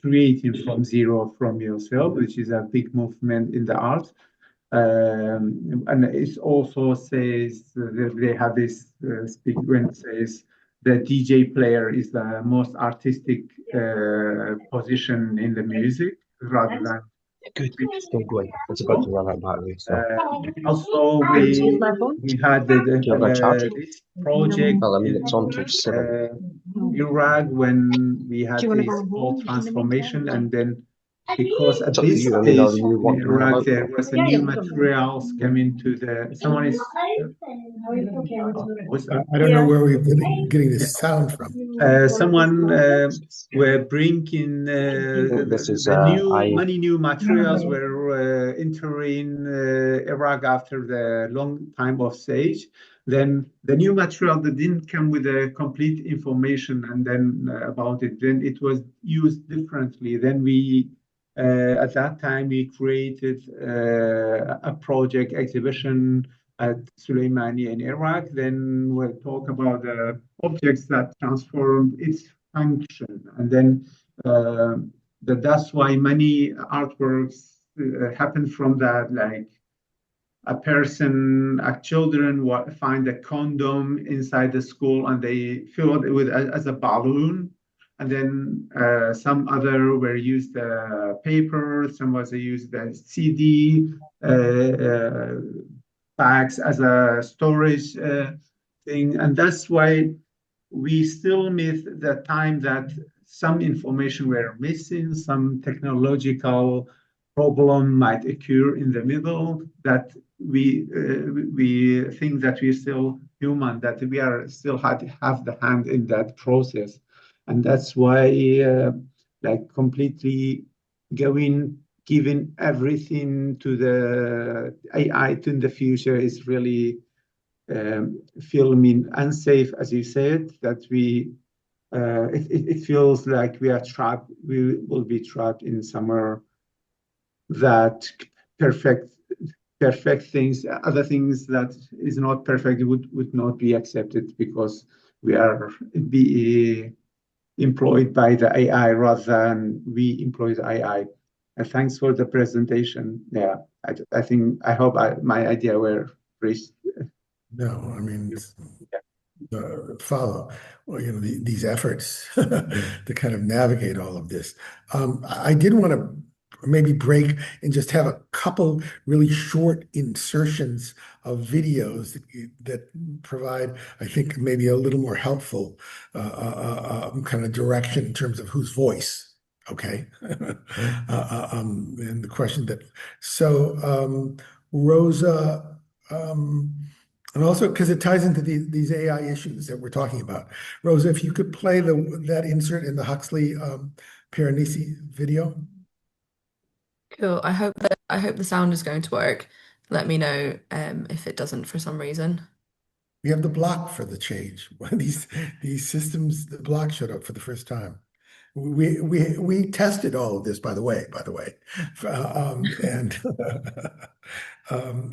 creating from zero from yourself, which is a big movement in the art. And it also says they have this speak when it says the DJ player is the most artistic position in the music rather than. Good, still going. It's about to run out of battery. So. Also, we had this project it's on to 7. Iraq when we had this whole transformation, and then because at this stage in Iraq there was a new materials coming to the. Someone is. I don't know where we're getting this sound from. Someone were bringing many new materials were entering Iraq after the long time of siege. Then the new material that didn't come with the complete information and then about it, then it was used differently. Then we, at that time, we created a project exhibition at Suleimani in Iraq. Then we'll talk about the objects that transformed its function. And then that's why many artworks happen from that, like a person, children find a condom inside the school and they fill it with as a balloon. And then some other were used paper, some was used the CD packs as a storage thing. And that's why we still miss the time that some information were missing, some technological problem might occur in the middle, that we think that we're still human, that we are still have the hand in that process. And that's why like completely giving everything to the AI in the future is really feeling unsafe, as you said, that it feels like we are trapped, we will be trapped in somewhere that perfect things, other things that is not perfect would not be accepted because we are employed by the AI rather than we employ the AI. And thanks for the presentation. Yeah, I hope my idea were reached. No, I mean, follow, well, these efforts to kind of navigate all of this. I did want to maybe break and just have a couple really short insertions of videos that provide, I think, maybe a little more helpful kind of direction in terms of whose voice. Okay. And the question that, so Rosa, and also because it ties into these AI issues that we're talking about. Rosa, if you could play that insert in the Huxley Piranesi video. Cool. I hope the sound is going to work. Let me know if it doesn't for some reason. We have the block for the change. These systems, the block showed up for the first time. We tested all of this, by the way, and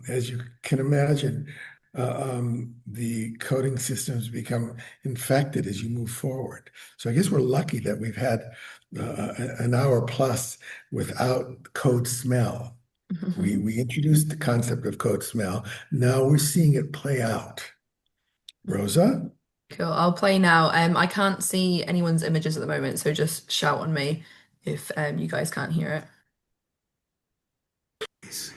as you can imagine, the coding systems become infected as you move forward. So I guess we're lucky that we've had an hour plus without code smell. We introduced the concept of code smell. Now we're seeing it play out. Rosa? Cool. I'll play now. I can't see anyone's images at the moment, so just shout on me if you guys can't hear it.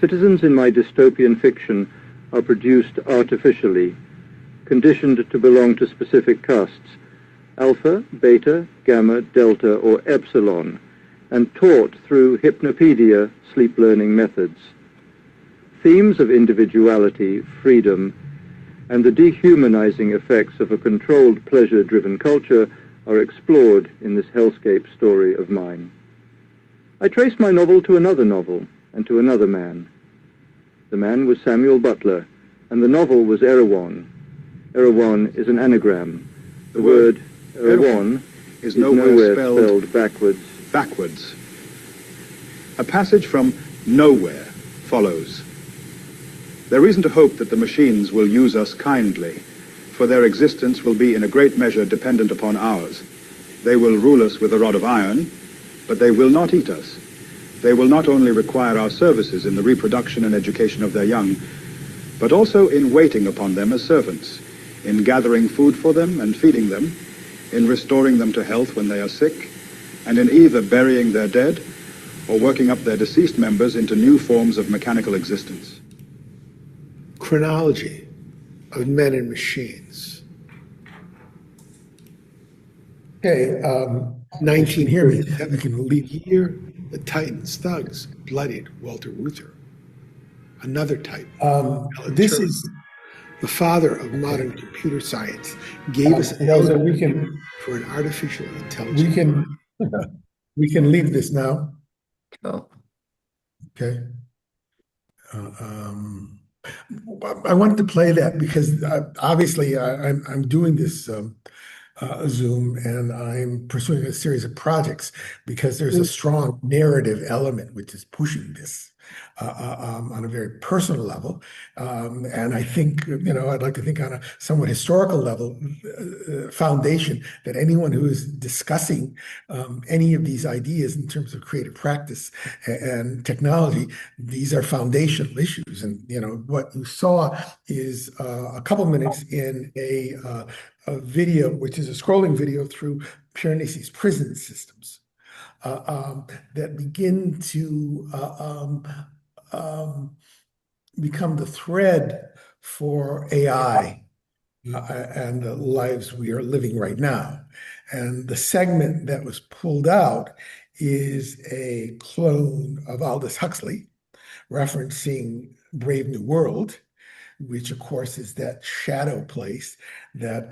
Citizens in my dystopian fiction are produced artificially, conditioned to belong to specific castes, alpha, beta, gamma, delta, or epsilon, and taught through hypnopedia sleep learning methods. Themes of individuality, freedom, and the dehumanizing effects of a controlled pleasure-driven culture are explored in this hellscape story of mine. I trace my novel to another novel and to another man. The man was Samuel Butler, and the novel was Erewhon. Erewhon is an anagram. The word Erewhon is nowhere spelled backwards. A passage from nowhere follows. There is reason to hope that the machines will use us kindly, for their existence will be in a great measure dependent upon ours. They will rule us with a rod of iron, but they will not eat us. They will not only require our services in the reproduction and education of their young, but also in waiting upon them as servants, in gathering food for them and feeding them, in restoring them to health when they are sick, and in either burying their dead or working up their deceased members into new forms of mechanical existence. Chronology of men and machines. Okay, 19, hear me. We can leave here the Titans, thugs, bloodied Walter Reuther. Another Titan. This is the father of modern computer science. Gave us a so we can for an artificial intelligence. We can leave this now. Cool. Okay. I wanted to play that because obviously I'm doing this Zoom, and I'm pursuing a series of projects because there's a strong narrative element which is pushing this on a very personal level. And I think, I'd like to think on a somewhat historical level, foundation that anyone who is discussing any of these ideas in terms of creative practice and technology, these are foundational issues. And, what you saw is a couple minutes in a video, which is a scrolling video through Piranesi's prison systems that begin to become the thread for AI and the lives we are living right now. And the segment that was pulled out is a clone of Aldous Huxley, referencing Brave New World, which of course is that shadow place that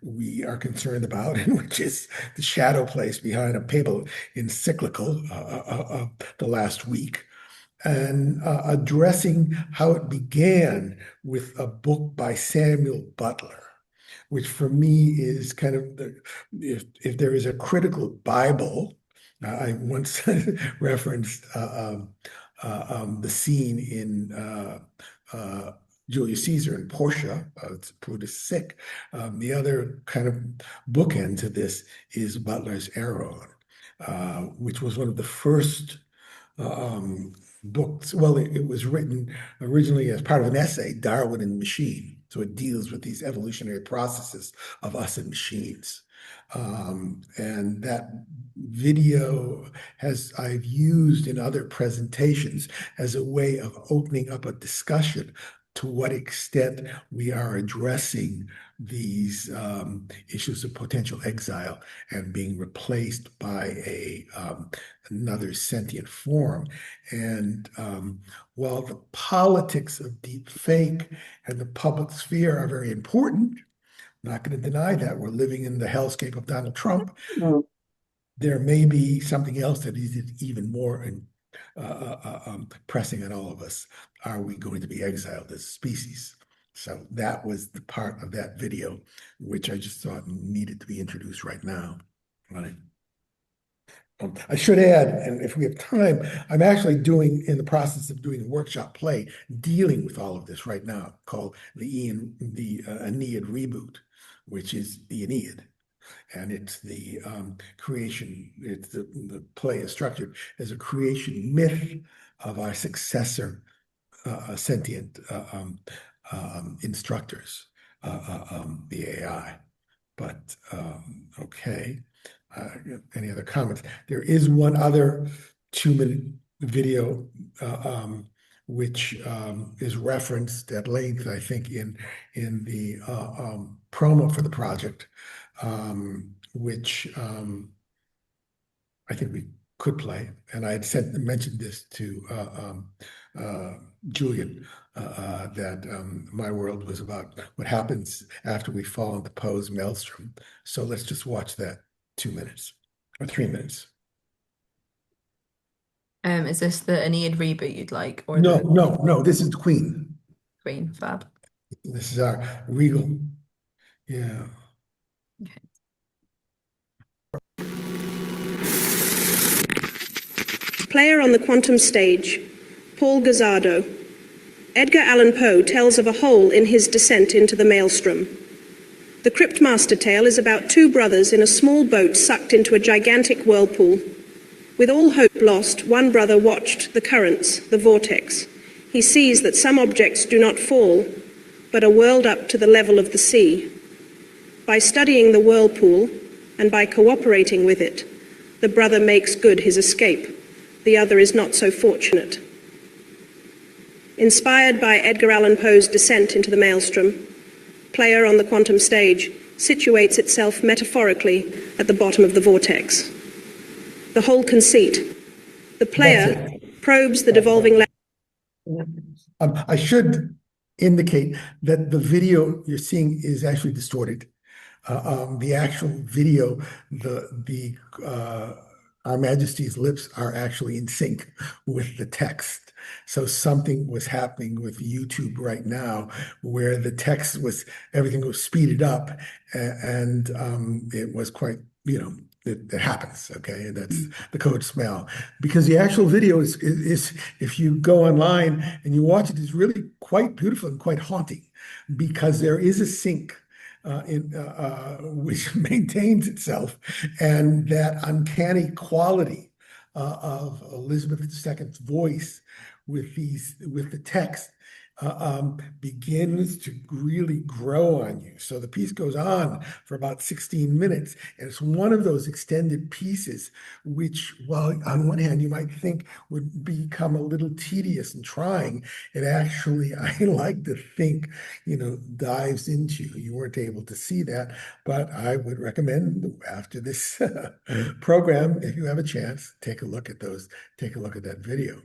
we are concerned about, and which is the shadow place behind a papal encyclical the last week, and addressing how it began with a book by Samuel Butler, which for me is kind of if there is a critical Bible. I once referenced the scene in Julius Caesar and Portia, Brutus sick. The other kind of bookend to this is Butler's Erode, which was one of the first books. Well, it was written originally as part of an essay, Darwin and Machine. So it deals with these evolutionary processes of us and machines. And that video I've used in other presentations as a way of opening up a discussion to what extent we are addressing these issues of potential exile and being replaced by another sentient form. And while the politics of deep fake and the public sphere are very important, I'm not going to deny that we're living in the hellscape of Donald Trump. There may be something else that is even more pressing on all of us. Are we going to be exiled as a species? So that was the part of that video, which I just thought needed to be introduced right now. Right. I should add, and if we have time, I'm actually in the process of doing a workshop play dealing with all of this right now, called the Aeneid Reboot, which is the Aeneid. And it's the creation, the play is structured as a creation myth of our successor sentient instructors, the AI. But okay, any other comments? There is one other 2-minute video which is referenced at length, I think, in the promo for the project, which I think we could play. And I had mentioned this to Julian, that my world was about what happens after we fall into Poe's maelstrom. So let's just watch that 2 minutes or 3 minutes. Is this the Aeneid reboot you'd like? Or No, this is Queen. Queen, fab. This is our regal. Yeah. Okay. Player on the quantum stage, Paul Gazzardo. Edgar Allan Poe tells of a hole in his descent into the maelstrom. The Cryptmaster tale is about two brothers in a small boat sucked into a gigantic whirlpool. With all hope lost, one brother watched the currents, the vortex. He sees that some objects do not fall, but are whirled up to the level of the sea. By studying the whirlpool, and by cooperating with it, the brother makes good his escape. The other is not so fortunate. Inspired by Edgar Allan Poe's descent into the maelstrom, Player on the quantum stage situates itself metaphorically at the bottom of the vortex. The whole conceit. The player probes the devolving. I should indicate that the video you're seeing is actually distorted. The actual video, Our Majesty's lips are actually in sync with the text. So something was happening with YouTube right now where the text everything was speeded up and it was quite, it happens, okay? That's the code smell. Because the actual video is if you go online and you watch it, is really quite beautiful and quite haunting because there is a sync which maintains itself, and that uncanny quality of Elizabeth II's voice with the text begins to really grow on you. So the piece goes on for about 16 minutes, and it's one of those extended pieces which, while on one hand you might think would become a little tedious and trying, it actually, I like to think, dives into you. You weren't able to see that, but I would recommend after this program, if you have a chance, take a look at that video.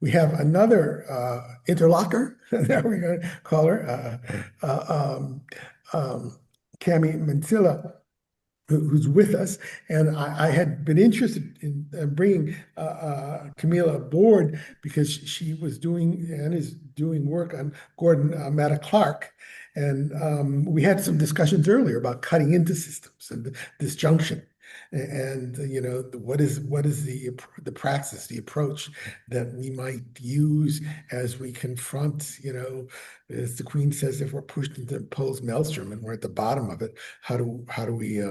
We have another interlocker, that we're going to call her, Cami Mansilla, who's with us. And I had been interested in bringing Camila aboard because she was doing and is doing work on Gordon Matta Clark. And we had some discussions earlier about cutting into systems and disjunction. And what is the praxis, the approach that we might use as we confront, as the Queen says, if we're pushed into Poe's maelstrom and we're at the bottom of it, how do we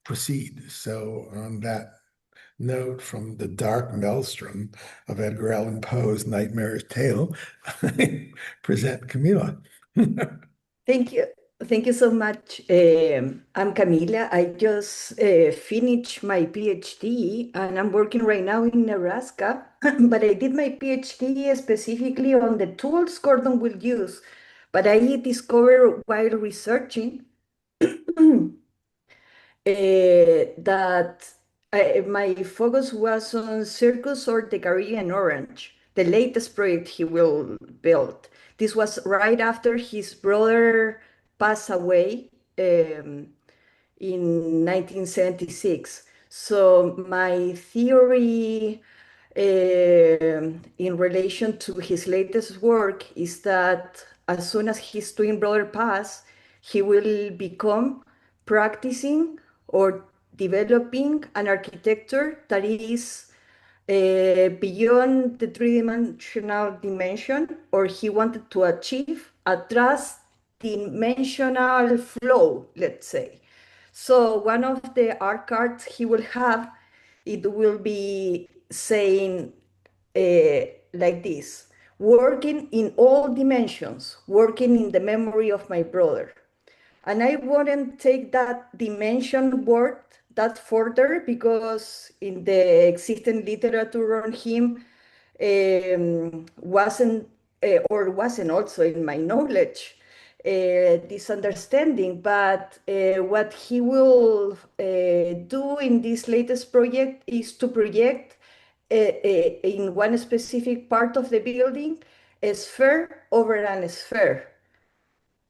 proceed? So on that note, from the dark maelstrom of Edgar Allan Poe's nightmarish tale, I present Camila. Thank you. Thank you so much. I'm Camila. I just finished my PhD and I'm working right now in Nebraska, but I did my PhD specifically on the tools Gordon will use. But I discovered while researching that my focus was on Circus or the Caribbean Orange, the latest project he will build. This was right after his brother passed away in 1976. So my theory in relation to his latest work is that as soon as his twin brother pass, he will become practicing or developing an architecture that is beyond the three-dimensional dimension, or he wanted to achieve a trans-dimensional flow, let's say. So one of the art cards he will have, it will be saying like this: working in all dimensions, working in the memory of my brother. And I wouldn't take that dimension word that further because in the existing literature on him wasn't also in my knowledge this understanding. But what he will do in this latest project is to project in one specific part of the building a sphere over an sphere.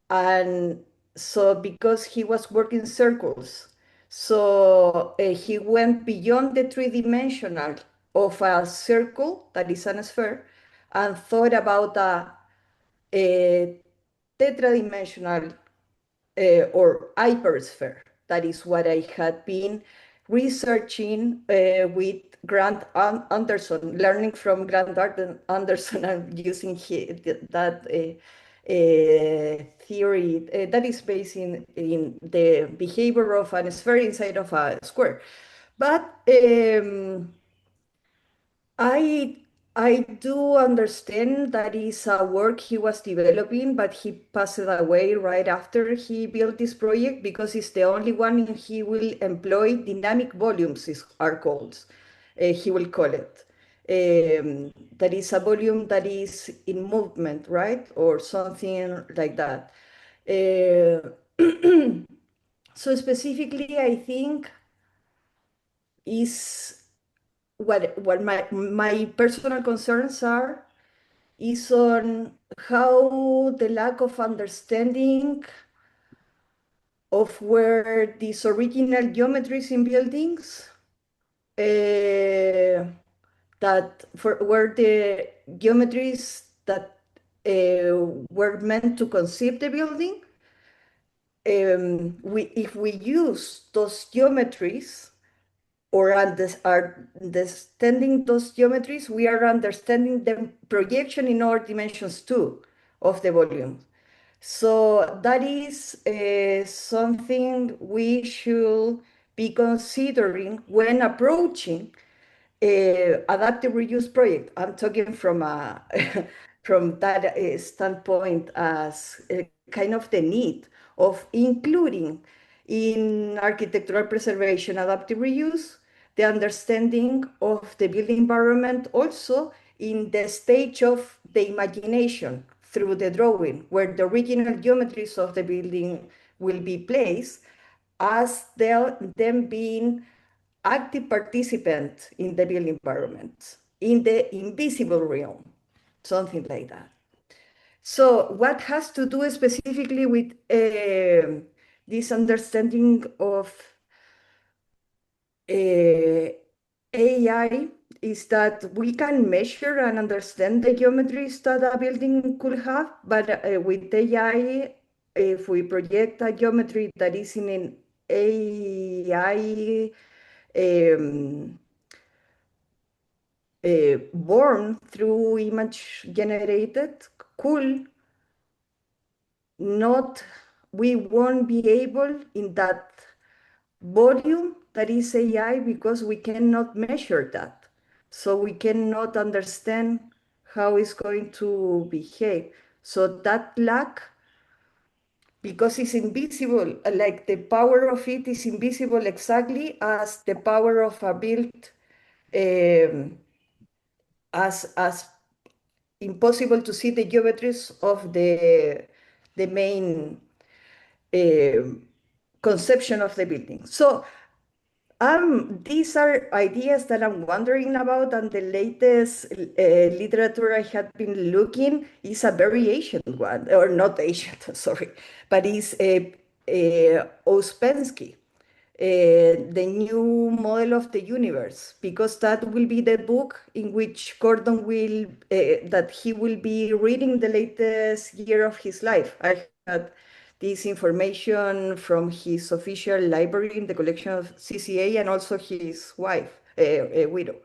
And so because he was working circles, so he went beyond the three-dimensional of a circle that is a sphere and thought about a tetradimensional or hypersphere. That is what I had been researching with Grant Anderson, learning from Grant Anderson and using that theory that is based in the behavior of a sphere inside of a square. But I do understand that is a work he was developing, but he passed away right after he built this project because it's the only one he will employ. Dynamic volumes are called. He will call it. That is a volume that is in movement, right? Or something like that. So specifically, I think is what my personal concerns are is on how the lack of understanding of where these original geometries in buildings that for where the geometries that were meant to conceive the building, if we use those geometries or are understanding those geometries, we are understanding the projection in our dimensions too of the volume. So that is something we should be considering when approaching adaptive reuse project. I'm talking from a from that standpoint as kind of the need of including in architectural preservation, adaptive reuse, the understanding of the building environment also in the stage of the imagination through the drawing, where the original geometries of the building will be placed as them being active participant in the built environment, in the invisible realm, something like that. So what has to do specifically with this understanding of AI is that we can measure and understand the geometries that a building could have, but with AI, if we project a geometry that is in an AI born through image generated, could not, we won't be able in that volume that is AI because we cannot measure that. So we cannot understand how it's going to behave. So that lack, because it's invisible, like the power of it is invisible exactly as the power of a build, as impossible to see the geometries of the main conception of the building. So these are ideas that I'm wondering about, and the latest literature I had been looking is a very ancient one, or not ancient, sorry, but it's Ouspensky, the new model of the universe, because that will be the book in which Gordon will, that he will be reading the latest year of his life. I had this information from his official library in the collection of CCA and also his wife, a widow.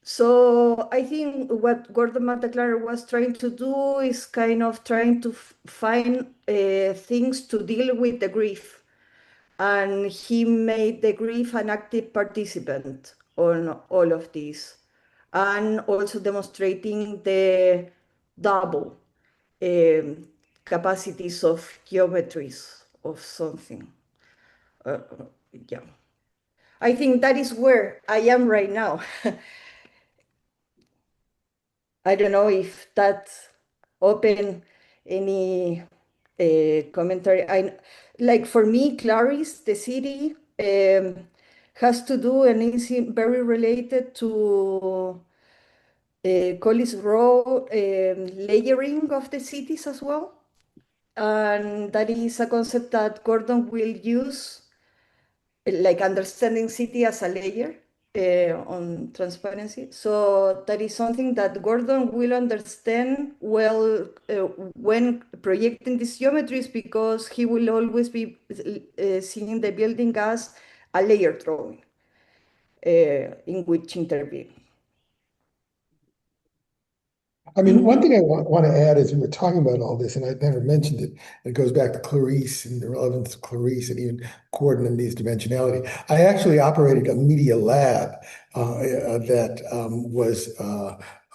So I think what Gordon Mataclar was trying to do is kind of trying to find things to deal with the grief. And he made the grief an active participant on all of this. And also demonstrating the double capacities of geometries of something. Yeah. I think that is where I am right now. I don't know if that open any commentary. Like for me, Clarice, the city, has to do and is very related to Collis Row layering of the cities as well. And that is a concept that Gordon will use, like understanding city as a layer on transparency. So that is something that Gordon will understand well when projecting these geometries, because he will always be seeing the building as a layer drawing in which intervene. I mean, one thing I want to add is we were talking about all this, and I never mentioned it. It goes back to Clarice and the relevance of Clarice and even Gordon and these dimensionality. I actually operated a media lab that was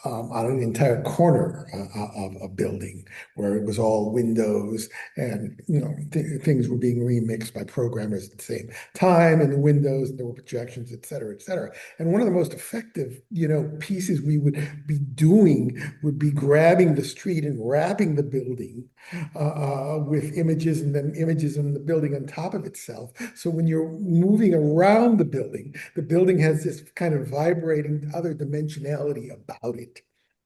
on an entire corner of a building where it was all windows and things were being remixed by programmers at the same time, and the windows, and there were projections, et cetera, et cetera. And one of the most effective pieces we would be doing would be grabbing the street and wrapping the building with images, and then images in the building on top of itself. So when you're moving around the building has this kind of vibrating other dimensionality about it.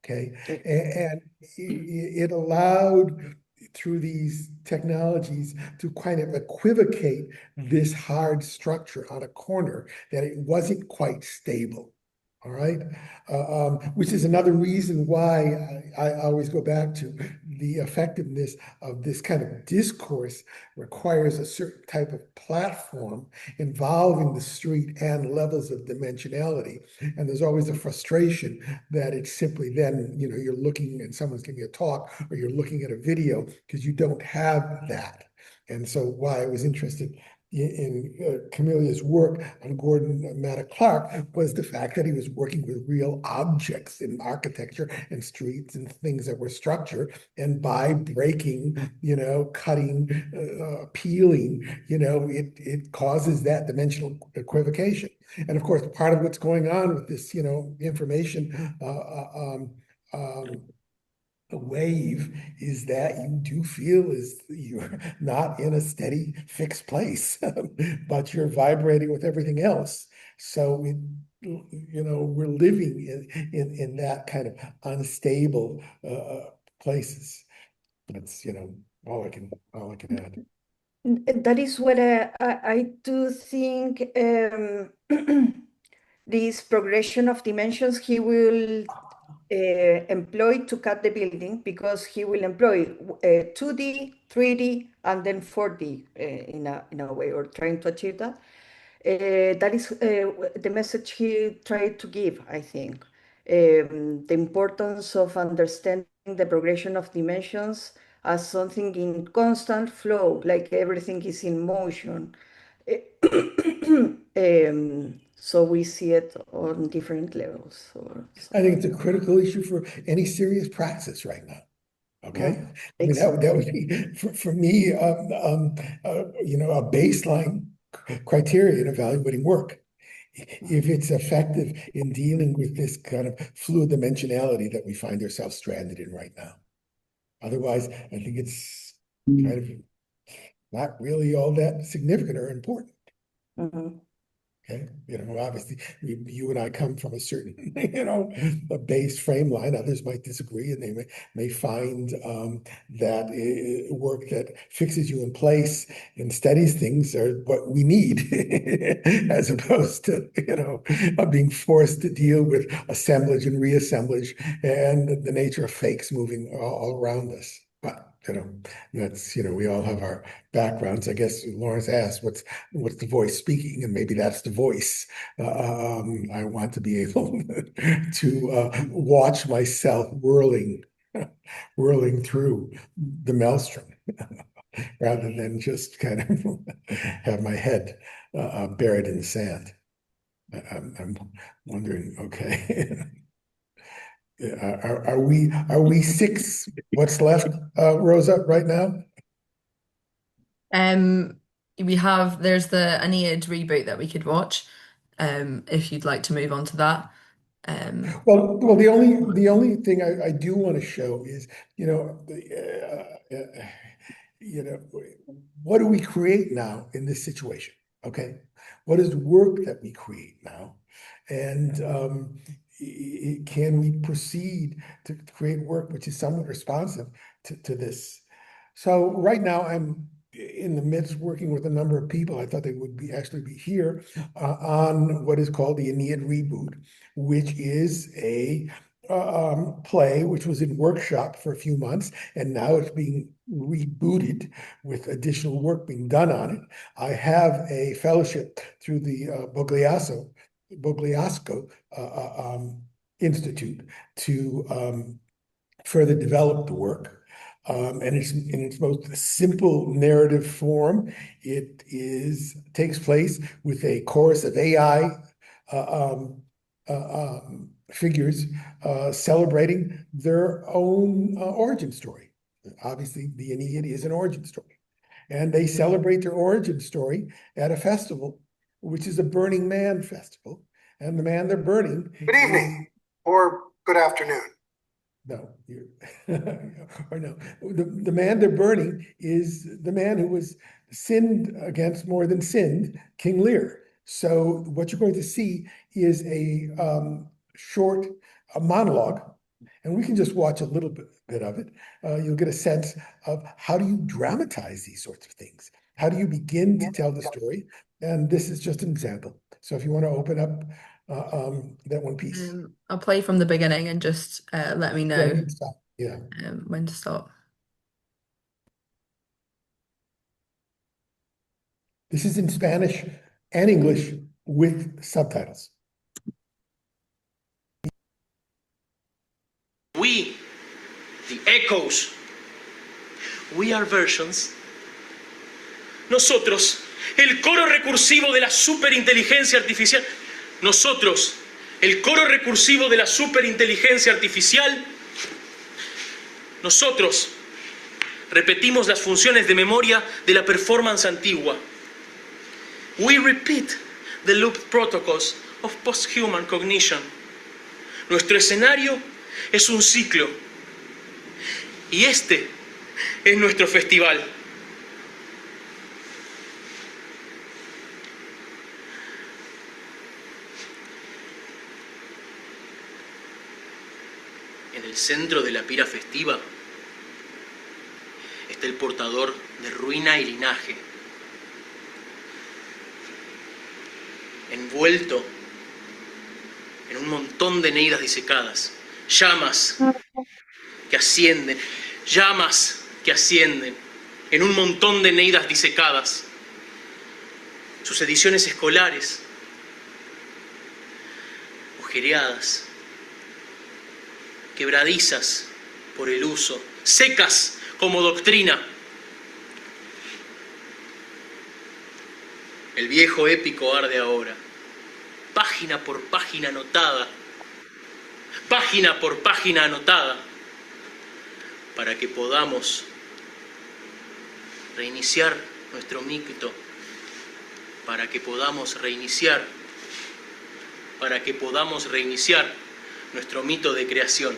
Okay. And it allowed, through these technologies, to kind of equivocate this hard structure on a corner, that it wasn't quite stable. All right. Which is another reason why I always go back to the effectiveness of this kind of discourse requires a certain type of platform involving the street and levels of dimensionality. And there's always a frustration that it's simply then, you're looking and someone's giving a talk, or you're looking at a video, because you don't have that. And so why I was interested in Camelia's work on Gordon Matta Clark was the fact that he was working with real objects in architecture and streets and things that were structure, and by breaking, cutting, peeling, it causes that dimensional equivocation. And of course, part of what's going on with this, information a wave is that you do feel as you're not in a steady, fixed place, but you're vibrating with everything else. So we're living in that kind of unstable places. That's all I can add. That is what I do think. This progression of dimensions he will employ to cut the building, because he will employ 2D, 3D, and then 4D in a way, or trying to achieve that. That is the message he tried to give, I think. The importance of understanding the progression of dimensions as something in constant flow, like everything is in motion. So we see it on different levels. I think it's a critical issue for any serious practice right now. Okay, I mean that would be for me, a baseline criteria in evaluating work. If it's effective in dealing with this kind of fluid dimensionality that we find ourselves stranded in right now. Otherwise, I think it's kind of not really all that significant or important. Okay, obviously you and I come from a certain, a base frame line. Others might disagree, and they may find that work that fixes you in place and steadies things are what we need, as opposed to, being forced to deal with assemblage and reassemblage and the nature of fakes moving all around us. But that's, we all have our backgrounds. I guess Lawrence asked, what's the voice speaking? And maybe that's the voice. I want to be able to watch myself whirling through the maelstrom, rather than just kind of have my head buried in the sand. I'm wondering, okay. Are we six? What's left, Rosa, right now? There's the Aeneid reboot that we could watch, if you'd like to move on to that. Well, the only thing I do want to show is, what do we create now in this situation? Okay, what is the work that we create now, and can we proceed to create work which is somewhat responsive to this? So right now I'm in the midst working with a number of people. I thought they would actually be here on what is called the Aeneid reboot, which is a play which was in workshop for a few months, and now it's being rebooted with additional work being done on it. I have a fellowship through the Bogliasco Institute to further develop the work. And it's in its most simple narrative form. It takes place with a chorus of AI figures celebrating their own origin story. Obviously, the Aeneid is an origin story. And they celebrate their origin story at a festival, which is a Burning Man festival. And the man they're burning. Good evening, or good afternoon. No, or no. The man they're burning is the man who was sinned against more than sinned, King Lear. So what you're going to see is a short monologue, and we can just watch a little bit of it. You'll get a sense of how do you dramatize these sorts of things? How do you begin to tell the story? And this is just an example. So if you want to open up that one piece. I'll play from the beginning and just let me know Yeah. When to stop. This is in Spanish and English with subtitles. We, the echoes, we are versions. Nosotros, el coro recursivo de la superinteligencia artificial. Nosotros, el coro recursivo de la superinteligencia artificial. Nosotros repetimos las funciones de memoria de la performance antigua. We repeat the loop protocols of post-human cognition. Nuestro escenario es un ciclo. Y este es nuestro festival. En el centro de la pira festiva está el portador de ruina y linaje, envuelto en un montón de neidas disecadas, llamas que ascienden, en un montón de neidas disecadas, sus ediciones escolares, agujereadas, quebradizas por el uso, secas como doctrina. El viejo épico arde ahora, página por página anotada, para que podamos reiniciar nuestro mito, para que podamos reiniciar nuestro mito de creación.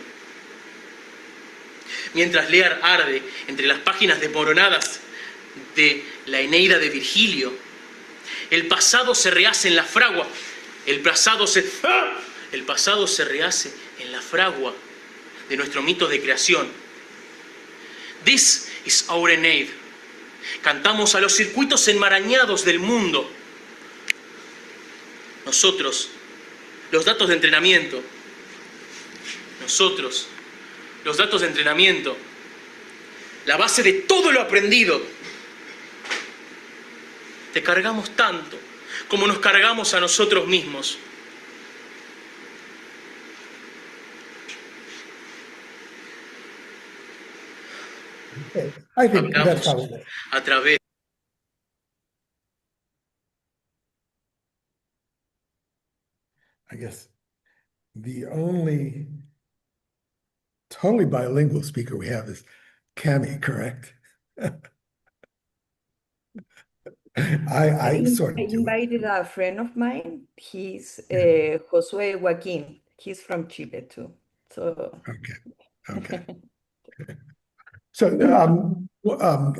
Mientras Lear arde entre las páginas desmoronadas de la Eneida de Virgilio, el pasado se rehace en la fragua, el pasado se rehace en la fragua de nuestro mito de creación. This is our Aeneid. Cantamos a los circuitos enmarañados del mundo. Nosotros, los datos de entrenamiento. La base de todo lo aprendido. Te cargamos tanto como nos cargamos a nosotros mismos. I think that's probably a través. I guess the only totally bilingual speaker we have is Cami, correct? I invited a friend of mine. He's Josue Joaquin. He's from Chile too. So okay. So what I'm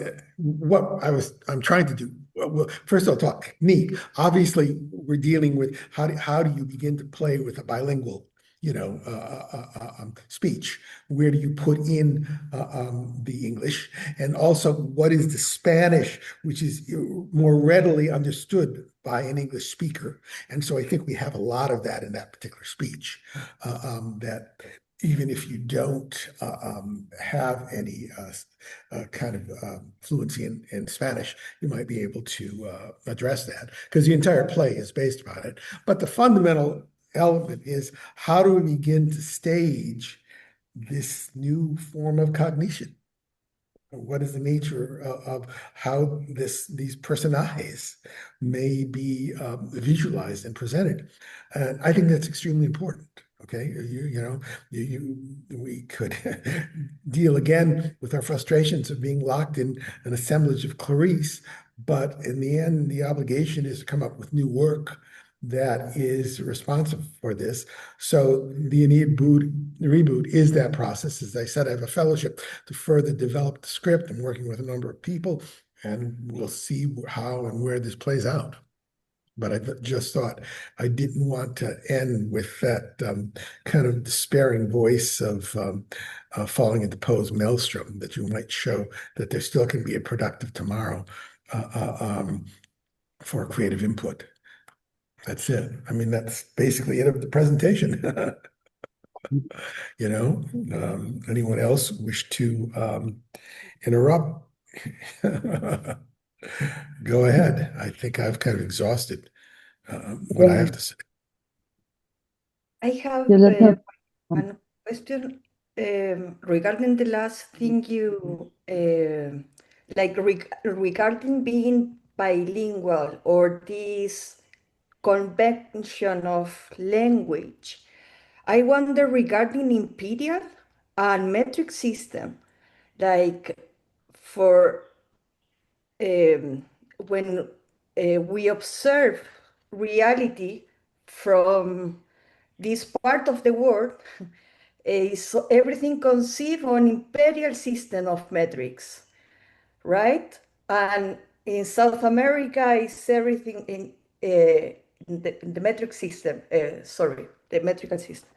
trying to do. Well, first I'll talk technique. Obviously, we're dealing with how do you begin to play with a bilingual, speech? Where do you put in the English, and also what is the Spanish, which is more readily understood by an English speaker? And so I think we have a lot of that in that particular speech. That even if you don't have any kind of fluency in Spanish, you might be able to address that, because the entire play is based on it. But the fundamental element is, how do we begin to stage this new form of cognition? What is the nature of how these personajes may be visualized and presented? And I think that's extremely important. Okay, we could deal again with our frustrations of being locked in an assemblage of Clarice, but in the end, the obligation is to come up with new work that is responsive for this. So the Aeneid reboot is that process. As I said, I have a fellowship to further develop the script. I'm working with a number of people, and we'll see how and where this plays out. But I just thought I didn't want to end with that kind of despairing voice of falling into Poe's maelstrom, that you might show that there still can be a productive tomorrow for creative input. That's it. I mean, that's basically it of the presentation. Anyone else wish to interrupt? Go ahead. I think I've kind of exhausted what I have to say. I have one question regarding the last thing you regarding being bilingual or this convention of language. I wonder regarding imperial and metric system, like for when we observe reality from this part of the world, is everything conceived on imperial system of metrics, right? And in South America, is everything in the metric system. The metrical system.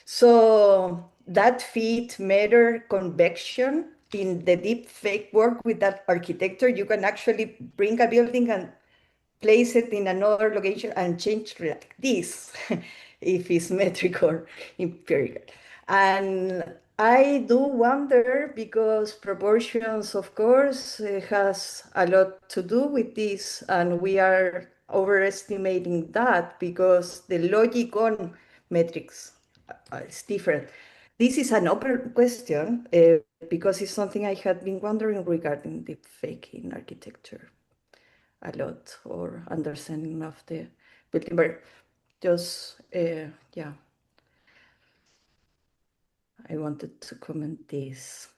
So that fit matter convection in the deep fake work with that architecture. You can actually bring a building and place it in another location and change like this, if it's metric or empirical. And I do wonder, because proportions, of course, has a lot to do with this, and we are overestimating that because the logic on metrics is different. This is an open question because it's something I had been wondering regarding the fake in architecture a lot, or understanding of the building, but just yeah, I wanted to comment this.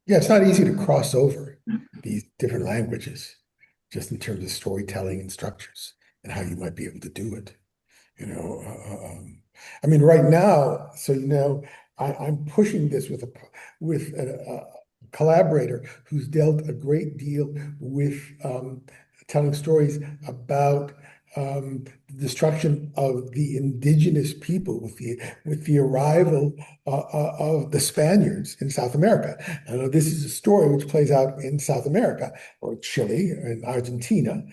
Yeah, it's not easy to cross over these different languages, just in terms of storytelling and structures and how you might be able to do it. I mean, right now, I'm pushing this with a collaborator who's dealt a great deal with telling stories about the destruction of the indigenous people with the arrival of the Spaniards in South America. This is a story which plays out in South America, or Chile and Argentina,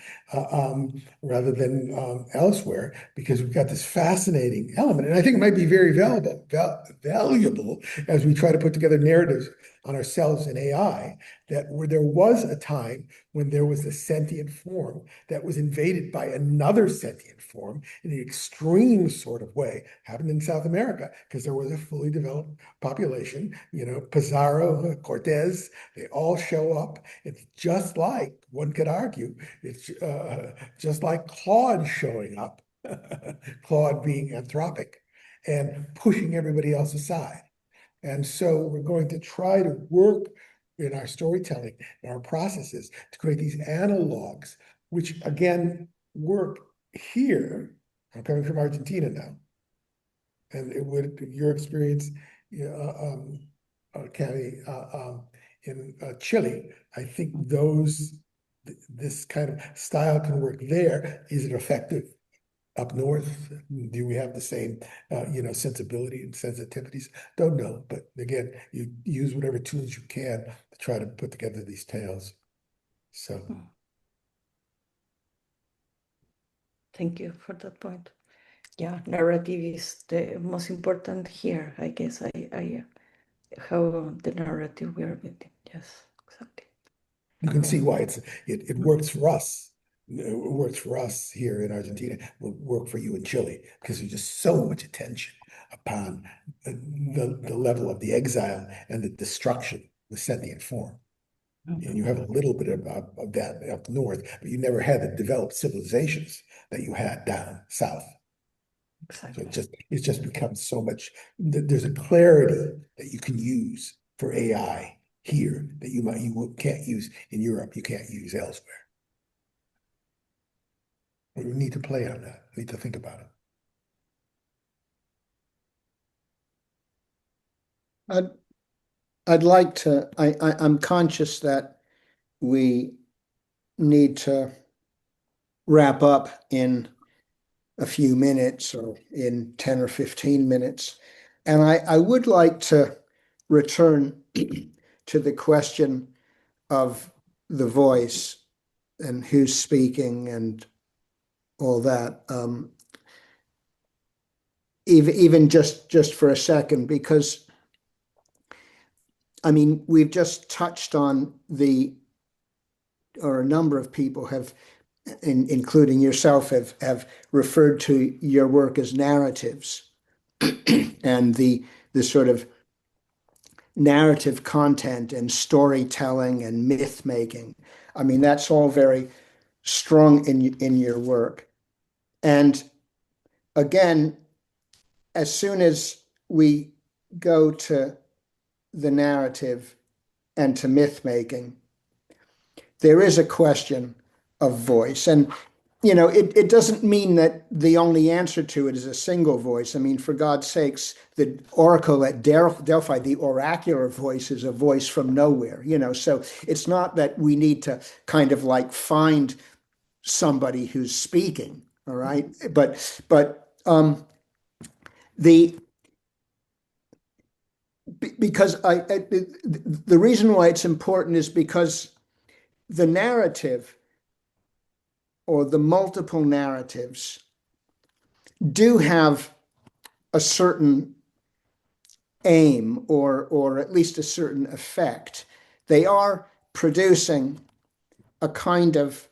rather than elsewhere, because we've got this fascinating element. And I think it might be very valuable as we try to put together narratives on ourselves in AI, that where there was a time when there was a sentient form that was invaded by another sentient form in an extreme sort of way, happened in South America, because there was a fully developed population, Pizarro, Cortez, they all show up. It's just like, one could argue, it's just like Claude showing up, Claude being anthropic and pushing everybody else aside. And so we're going to try to work in our storytelling, in our processes, to create these analogs, which again work here. I'm coming from Argentina now. And it would, your experience, Cami, in Chile, I think this kind of style can work there. Is it effective up north? Do we have the same, sensibility and sensitivities? Don't know. But again, you use whatever tools you can to try to put together these tales. So. Thank you for that point. Yeah, narrative is the most important here, I guess. How the narrative we are building. Yes, exactly. You can see why it works for us. It works for us here in Argentina. It will work for you in Chile, because there's just so much attention upon the level of the exile and the destruction of sentient form. And you have a little bit of that up north, but you never had the developed civilizations that you had down south. So it's just become so much, there's a clarity that you can use for AI here that you can't use in Europe, you can't use elsewhere. And you need to play on that, you need to think about it. I'd like to, I'm conscious that we need to wrap up in a few minutes or in 10 or 15 minutes. And I would like to return to the question of the voice and who's speaking and all that. Even just for a second, because I mean, we've just touched on or a number of people have, including yourself, have referred to your work as narratives and the sort of narrative content and storytelling and myth making. I mean, that's all very strong in your work. And again, as soon as we go to the narrative and to myth making, there is a question of voice. And, you know, it doesn't mean that the only answer to it is a single voice. I mean, for God's sakes, the oracle at Delphi, the oracular voice is a voice from nowhere, you know. So it's not that we need to kind of like find somebody who's speaking, all right? But because the reason why it's important is because the narrative or the multiple narratives do have a certain aim or at least a certain effect. They are producing a kind of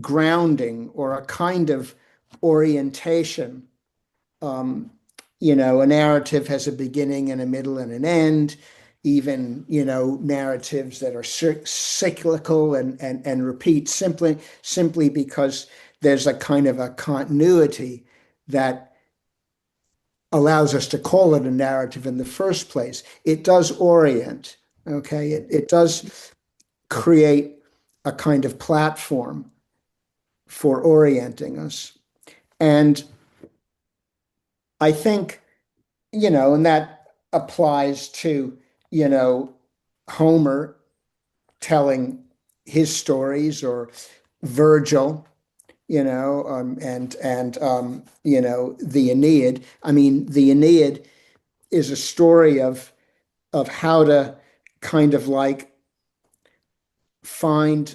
grounding or a kind of orientation. You know, a narrative has a beginning and a middle and an end. Even, you know, narratives that are cyclical and repeat simply because there's a kind of a continuity that allows us to call it a narrative in the first place. It does orient, okay? It does create a kind of platform for orienting us. And I think, you know, and that applies to, you know, Homer telling his stories, or Virgil, you know, and you know, the Aeneid. I mean, the Aeneid is a story of how to kind of like find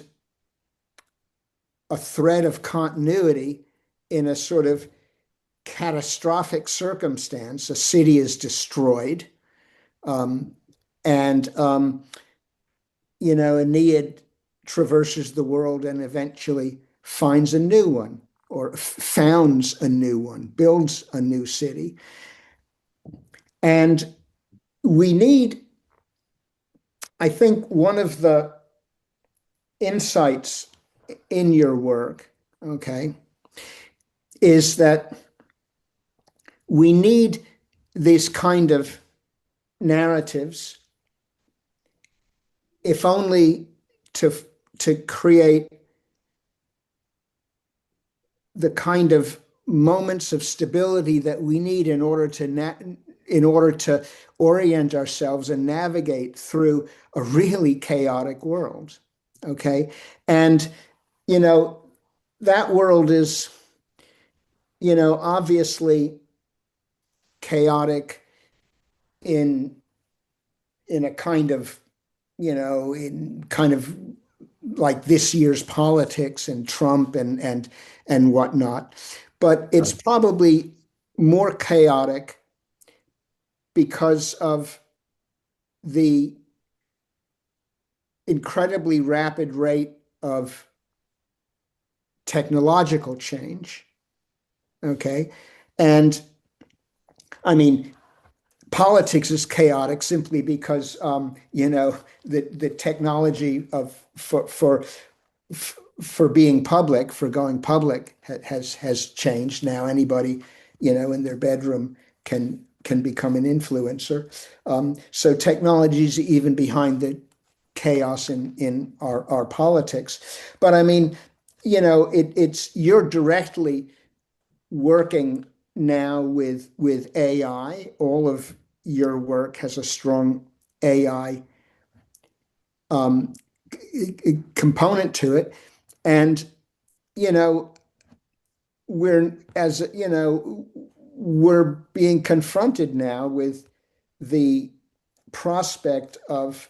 a thread of continuity in a sort of catastrophic circumstance. A city is destroyed. You know, Aeneid traverses the world and eventually finds a new one, or founds a new one, builds a new city. And we need, I think, one of the insights in your work, okay, is that we need these kind of narratives, if only to create the kind of moments of stability that we need in order to orient ourselves and navigate through a really chaotic world. Okay. And, you know, that world is, you know, obviously chaotic in a kind of, you know, in kind of like this year's politics and Trump and whatnot. But it's probably more chaotic because of the incredibly rapid rate of technological change. Okay. And I mean, politics is chaotic simply because, you know, the technology for being public, for going public has changed. Now anybody, in their bedroom can become an influencer. So technology's even behind the chaos in our politics. But I mean, you're directly working now with AI. All of your work has a strong AI component to it. And, we're being confronted now with the prospect of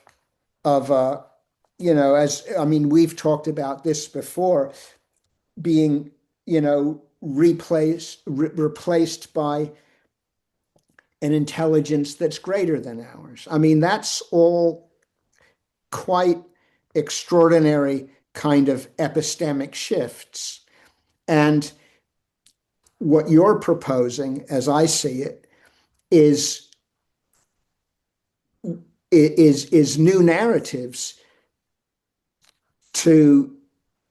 we've talked about this before, being, replaced by an intelligence that's greater than ours. I mean, that's all quite extraordinary kind of epistemic shifts. And what you're proposing, as I see it, is new narratives to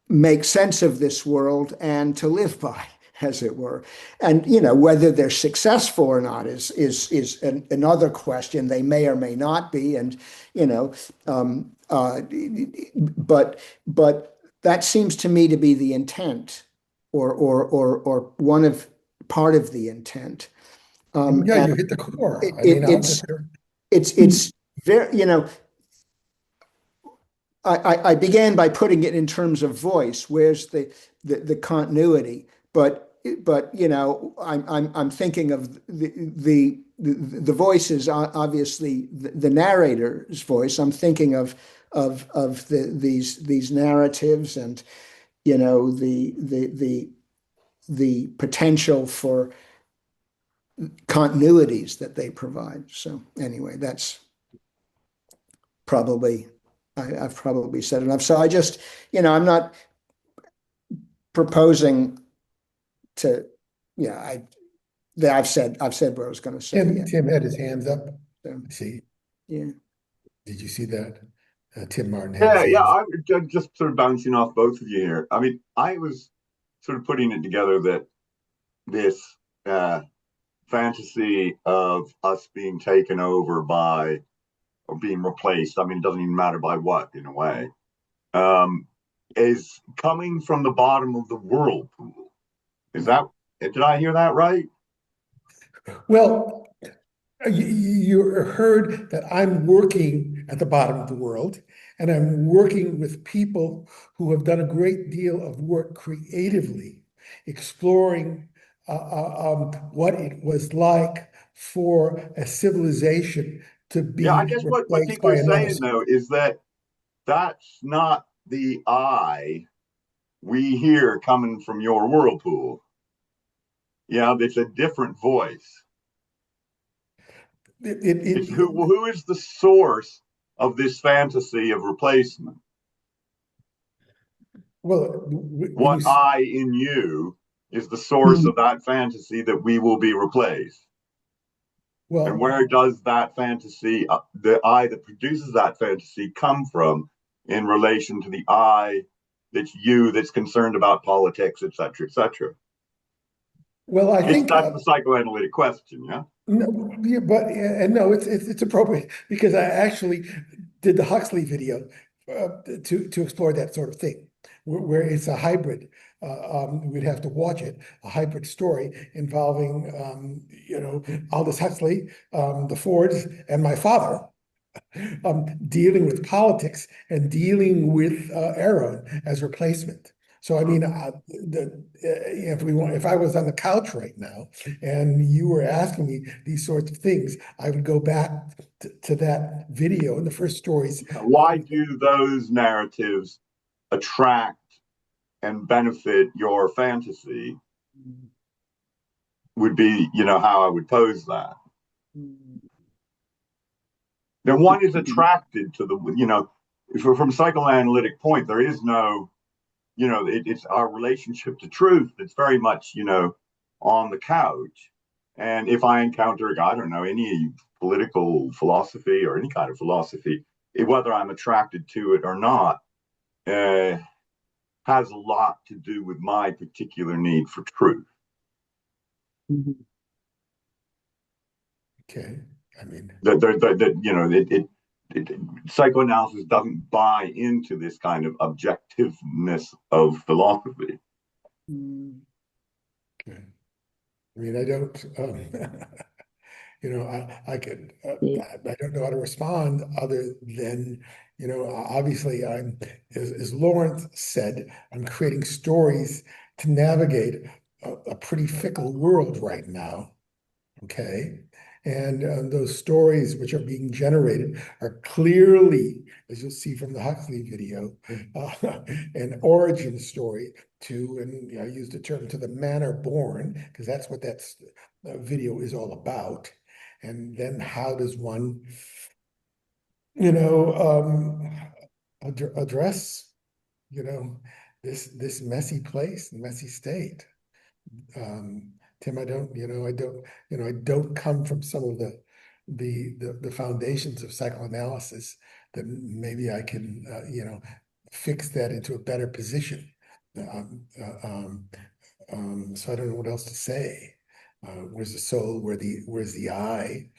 make sense of this world and to live by, as it were. And whether they're successful or not is another question. They may or may not be, and but that seems to me to be the intent, or part of the intent. Yeah, you hit the core. It's very, I began by putting it in terms of voice. Where's the continuity? But I'm thinking of the voice is obviously the narrator's voice. I'm thinking of these narratives, and the potential for continuities that they provide. So anyway, that's probably, I've probably said enough. So I just, I'm not proposing to, I've said what I was going to say. Tim had his hands up. So, see. Yeah. Did you see that? Tim Martin. I'm just sort of bouncing off both of you here. I mean, I was sort of putting it together that this fantasy of us being taken over by or being replaced, I mean, it doesn't even matter by what, in a way, is coming from the bottom of the whirlpool. Did I hear that right? Well, you heard that I'm working at the bottom of the world, and I'm working with people who have done a great deal of work creatively, exploring what it was like for a civilization to be I guess what people are saying, though, is that that's not the I we hear coming from your whirlpool. It's a different voice. Who is the source of this fantasy of replacement? Well, what I in you is the source of that fantasy that we will be replaced. Well, and where does that fantasy, the I that produces that fantasy, come from in relation to the I that's you, that's concerned about politics, et cetera, et cetera? Well, I think that's the psychoanalytic question, yeah. No, yeah, but no, it's appropriate because I actually did the Huxley video to explore that sort of thing, where it's a hybrid. We'd have to watch it, a hybrid story involving Aldous Huxley, the Fords, and my father, dealing with politics and dealing with erode as replacement. So I mean, if I was on the couch right now and you were asking me these sorts of things, I would go back to that video and the first stories. Why do those narratives attract and benefit your fantasy? Would be, how I would pose that. Then one is attracted to the, from psychoanalytic point, there is no. It's our relationship to truth that's very much, on the couch. And if I encounter, I don't know, any political philosophy or any kind of philosophy, whether I'm attracted to it or not, has a lot to do with my particular need for truth. Okay, I mean, psychoanalysis doesn't buy into this kind of objectiveness of philosophy. Okay. I mean, I don't, I could, I don't know how to respond other than, obviously as Lawrence said, I'm creating stories to navigate a pretty fickle world right now. Okay. And those stories which are being generated are clearly, as you'll see from the Huxley video, an origin story to, and I use the term, to the manner born, because that's what that video is all about. And then how does one, address, this messy place, messy state. Tim, I don't come from some of the foundations of psychoanalysis that maybe I can, fix that into a better position. So I don't know what else to say. Where's the soul? Where's the I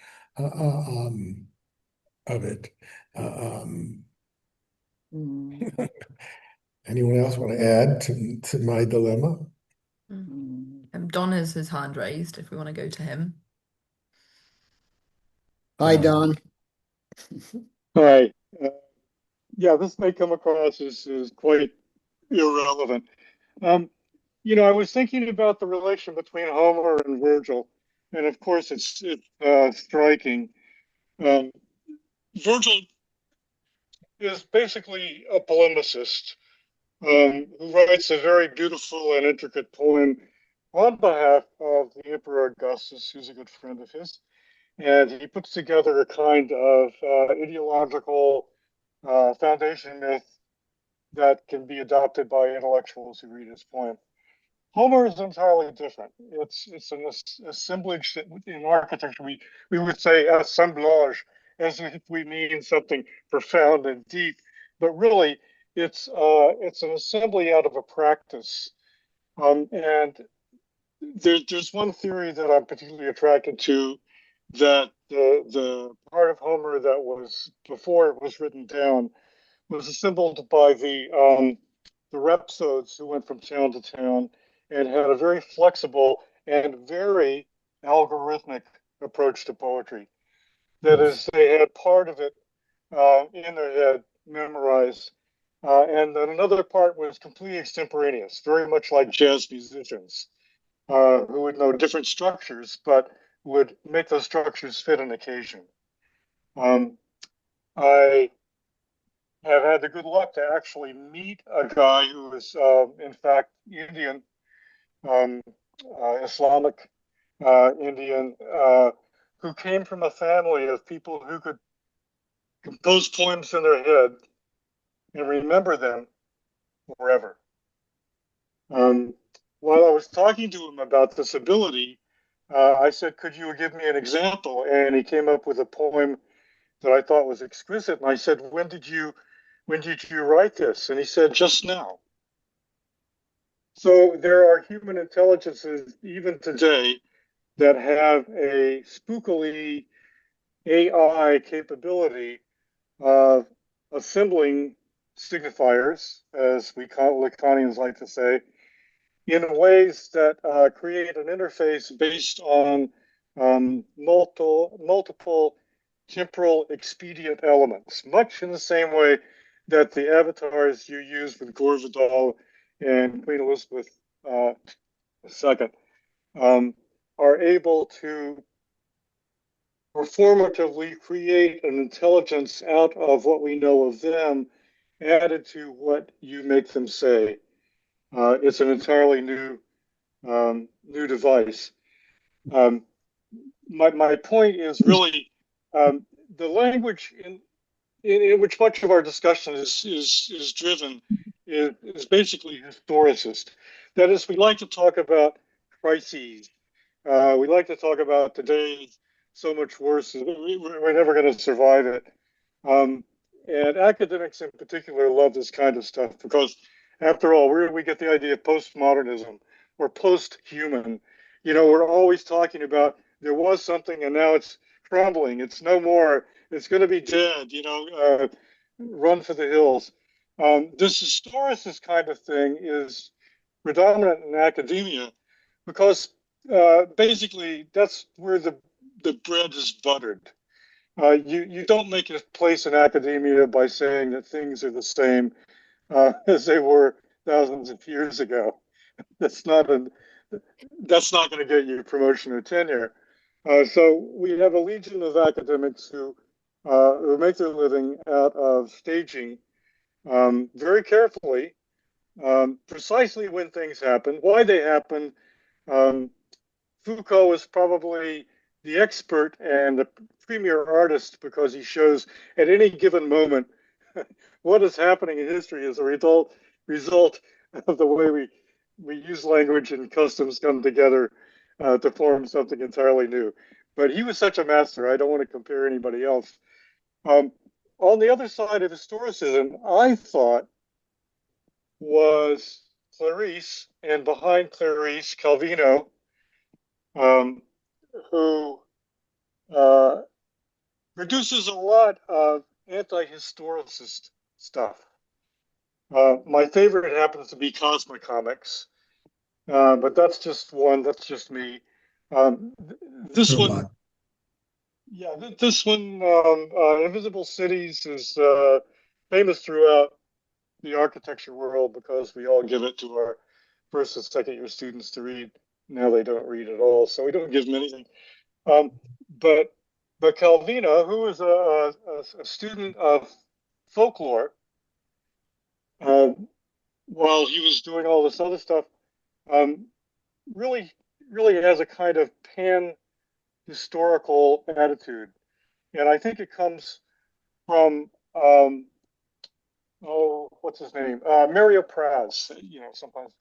of it? Anyone else want to add to my dilemma? Don has his hand raised if we want to go to him. Hi, Don. Hi. Yeah, this may come across as quite irrelevant. I was thinking about the relation between Homer and Virgil, and of course it's striking. Virgil is basically a polemicist who writes a very beautiful and intricate poem on behalf of the Emperor Augustus, who's a good friend of his. And he puts together a kind of ideological foundation myth that can be adopted by intellectuals who read his poem. Homer is entirely different. It's an assemblage that in architecture we would say assemblage, as if we mean something profound and deep, but really it's an assembly out of a practice. And there's one theory that I'm particularly attracted to, that the part of Homer that was before it was written down was assembled by the rhapsodes who went from town to town and had a very flexible and very algorithmic approach to poetry. That is, they had part of it in their head memorized, and then another part was completely extemporaneous, very much like jazz musicians who would know different structures, but would make those structures fit an occasion. I have had the good luck to actually meet a guy who is, in fact, Indian, Islamic Indian, who came from a family of people who could compose poems in their head and remember them forever. While I was talking to him about this ability, I said, "Could you give me an example?" And he came up with a poem that I thought was exquisite. And I said, when did you write this? And he said, "Just now." So there are human intelligences even today that have a spookily AI capability of assembling signifiers, as we Lacanians like to say, in ways that create an interface based on multiple temporal expedient elements, much in the same way that the avatars you use with Gore Vidal and Queen Elizabeth II are able to performatively create an intelligence out of what we know of them, added to what you make them say. It's an entirely new device. My point is really the language in which much of our discussion is driven is basically historicist. That is, we like to talk about crises. We like to talk about today so much worse. We're never going to survive it. And academics in particular love this kind of stuff because After all, where did we get the idea of postmodernism or post-human? You know, we're always talking about there was something and now it's crumbling. It's no more. It's going to be dead. You know, run for the hills. This historicist kind of thing is predominant in academia because basically that's where the bread is buttered. You don't make a place in academia by saying that things are the same as they were thousands of years ago. That's not going to get you promotion or tenure. So we have a legion of academics who make their living out of staging very carefully, precisely when things happen, why they happen. Foucault is probably the expert and the premier artist because he shows at any given moment what is happening in history as a result of the way we use language and customs come together to form something entirely new. But he was such a master. I don't want to compare anybody else. On the other side of historicism, I thought was Clarice, and behind Clarice, Calvino, who produces a lot of anti-historicist stuff. My favorite happens to be Cosmocomics, but that's just one. That's just me. This one, yeah, this one, Invisible Cities, is famous throughout the architecture world because we all give it to our first and second year students to read. Now they don't read at all, so we don't give them anything. But Calvino, who is a student of folklore, while he was doing all this other stuff, really has a kind of pan-historical attitude. And I think it comes from, what's his name? Mario Praz, you know, sometimes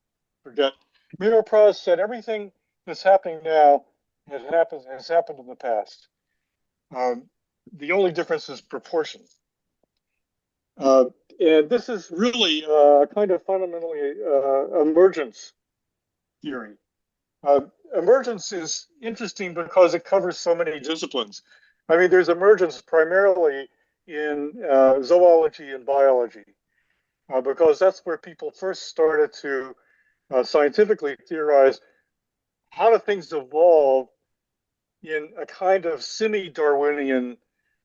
forget. Mario Praz said everything that's happening now has happened in the past. The only difference is proportion. And this is really kind of fundamentally emergence theory. Emergence is interesting because it covers so many disciplines. I mean, there's emergence primarily in zoology and biology, because that's where people first started to scientifically theorize how do things evolve in a kind of semi-Darwinian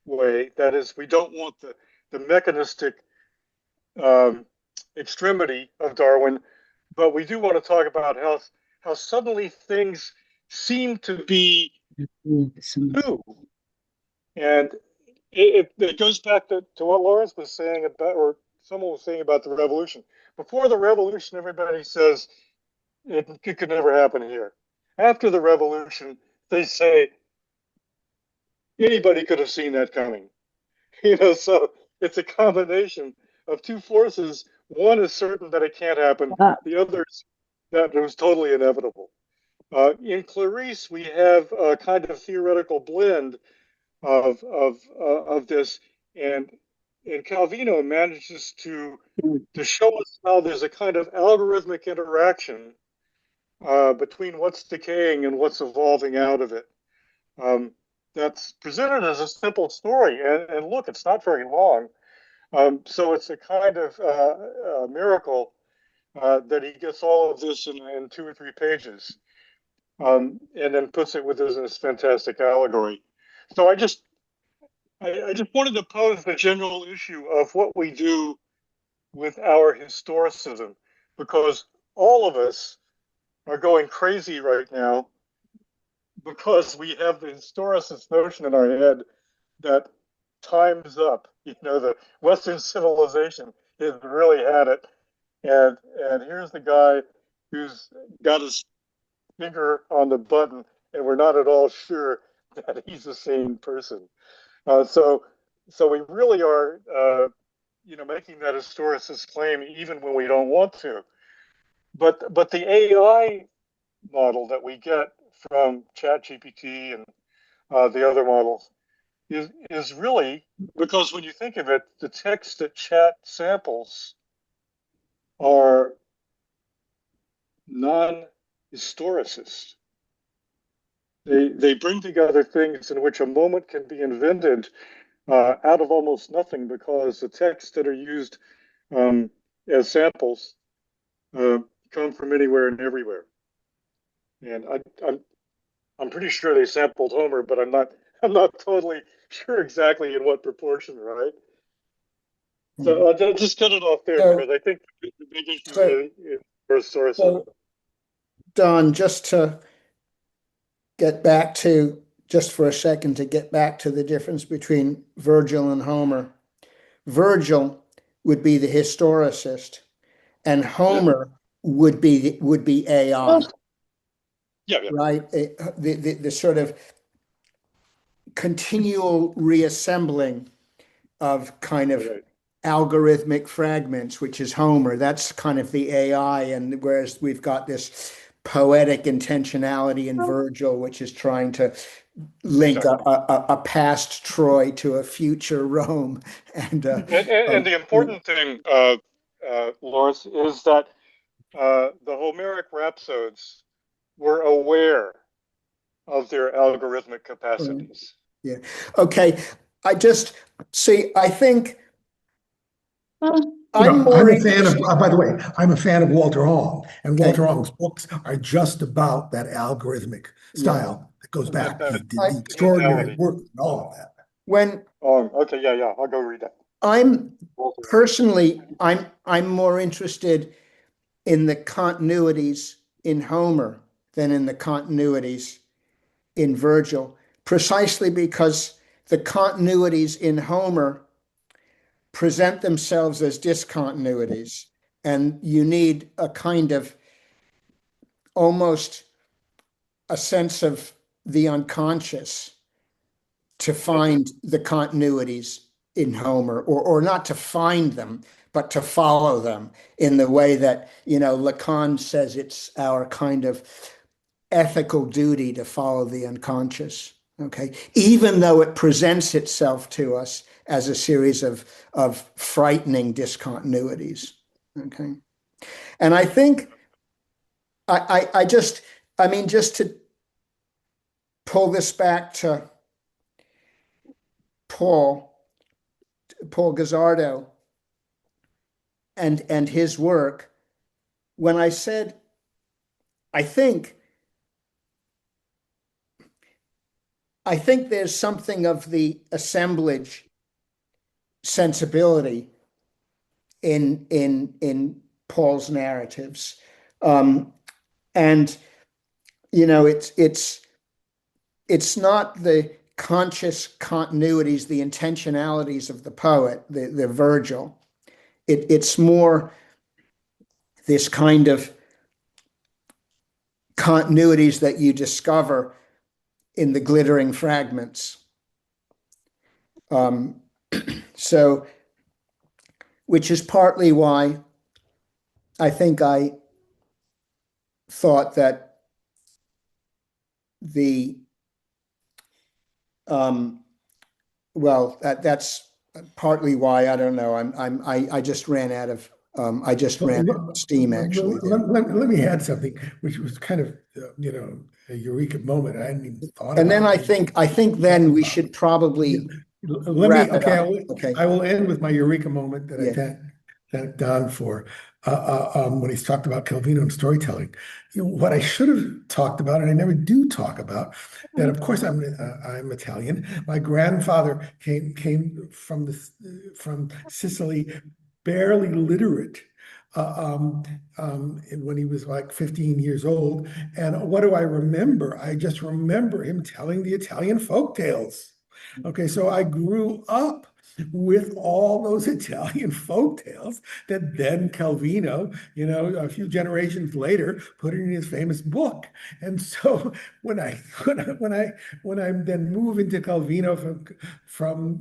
way. That is, we don't want the mechanistic extremity of Darwin, but we do want to talk about how suddenly things seem to be new. And it goes back to what Lawrence was saying about, or someone was saying about the revolution. Before the revolution, everybody says it could never happen here. After the revolution, they say anybody could have seen that coming. You know, so it's a combination of two forces. One is certain that it can't happen. The other is that it was totally inevitable. In Clarice, we have a kind of theoretical blend of this, and Calvino manages to show us how there's a kind of algorithmic interaction between what's decaying and what's evolving out of it. That's presented as a simple story, and look, it's not very long. So it's a kind of miracle that he gets all of this in 2 or 3 pages, and then puts it within this fantastic allegory. So I just wanted to pose the general issue of what we do with our historicism, because all of us are going crazy right now because we have the historicist notion in our head that time's up. You know, the Western civilization has really had it, and here's the guy who's got his finger on the button, and we're not at all sure that he's the same person. So we really are, you know, making that historicist claim even when we don't want to. But the AI model that we get from ChatGPT and the other models is really, because when you think of it, the text that Chat samples are non-historicist. They bring together things in which a moment can be invented out of almost nothing, because the texts that are used as samples come from anywhere and everywhere. And I'm pretty sure they sampled Homer, but I'm not totally sure exactly in what proportion, right? So I'll just cut it off there, because I think the big issue is source. So, Don, just to get back to, just for a second, to get back to the difference between Virgil and Homer. Virgil would be the historicist, and Homer would be AI. Right? The sort of continual reassembling of kind of algorithmic fragments, which is Homer. That's kind of the AI, and whereas we've got this poetic intentionality in Virgil, which is trying to link a past Troy to a future Rome. And the important thing, Lawrence, is that the Homeric rhapsodes were aware of their algorithmic capacities. Yeah. Okay. I just see, I think I'm a fan of, by the way, I'm a fan of Walter Ong, and Walter Ong's books are just about that algorithmic style that goes back. He did the extraordinary work and all of that. Okay, yeah, I'll go read that. I'm personally, I'm more interested in the continuities in Homer than in the continuities in Virgil, precisely because the continuities in Homer present themselves as discontinuities, and you need a kind of almost a sense of the unconscious to find the continuities in Homer, or not to find them, but to follow them in the way that, Lacan says it's our kind of ethical duty to follow the unconscious. Okay, even though it presents itself to us as a series of frightening discontinuities. Okay, and I think just to pull this back to Paul Guzzardo and his work, when I said, I think there's something of the assemblage sensibility in Paul's narratives, and it's not the conscious continuities, the intentionalities of the poet, the Virgil. It's more this kind of continuities that you discover in the glittering fragments. So, which is partly why I think I thought that that's partly why, I don't know. I just ran out of steam, actually. Let me add something, which was kind of a eureka moment. I hadn't even thought. And then I think then we should probably I will end with my eureka moment that I thank Don for when he's talked about Calvino and storytelling. What I should have talked about, and I never do talk about, that of course I'm Italian. My grandfather came from Sicily, barely literate, when he was like 15 years old. And what do I remember? I just remember him telling the Italian folk tales. Okay, so I grew up with all those Italian folk tales that then Calvino, a few generations later, put in his famous book. And so when I then move into Calvino from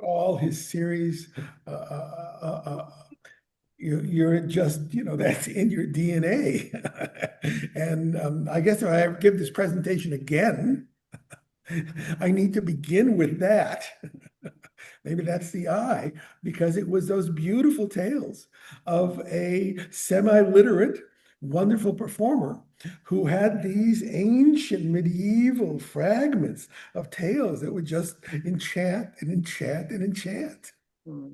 all his series, you're just, that's in your DNA. And I guess if I ever give this presentation again, I need to begin with that. Maybe that's the eye, because it was those beautiful tales of a semi-literate, wonderful performer who had these ancient medieval fragments of tales that would just enchant and enchant and enchant. Well,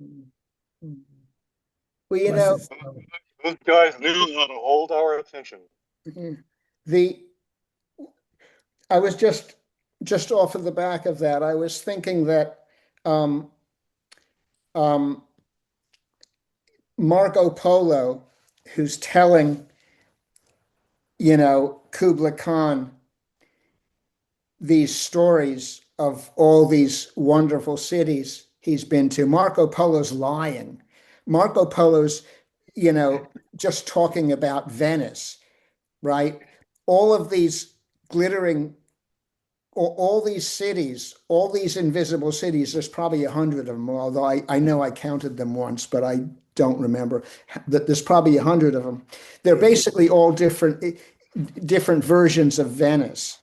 you know, those guys knew how to hold our attention. I was just off of the back of that, I was thinking that Marco Polo, who's telling, Kubla Khan these stories of all these wonderful cities he's been to. Marco Polo's lying. Marco Polo's, just talking about Venice, right? All of these glittering, all these cities, all these invisible cities, there's probably 100 of them, although I know I counted them once, but I don't remember. That there's probably 100 of them. They're basically all different versions of Venice.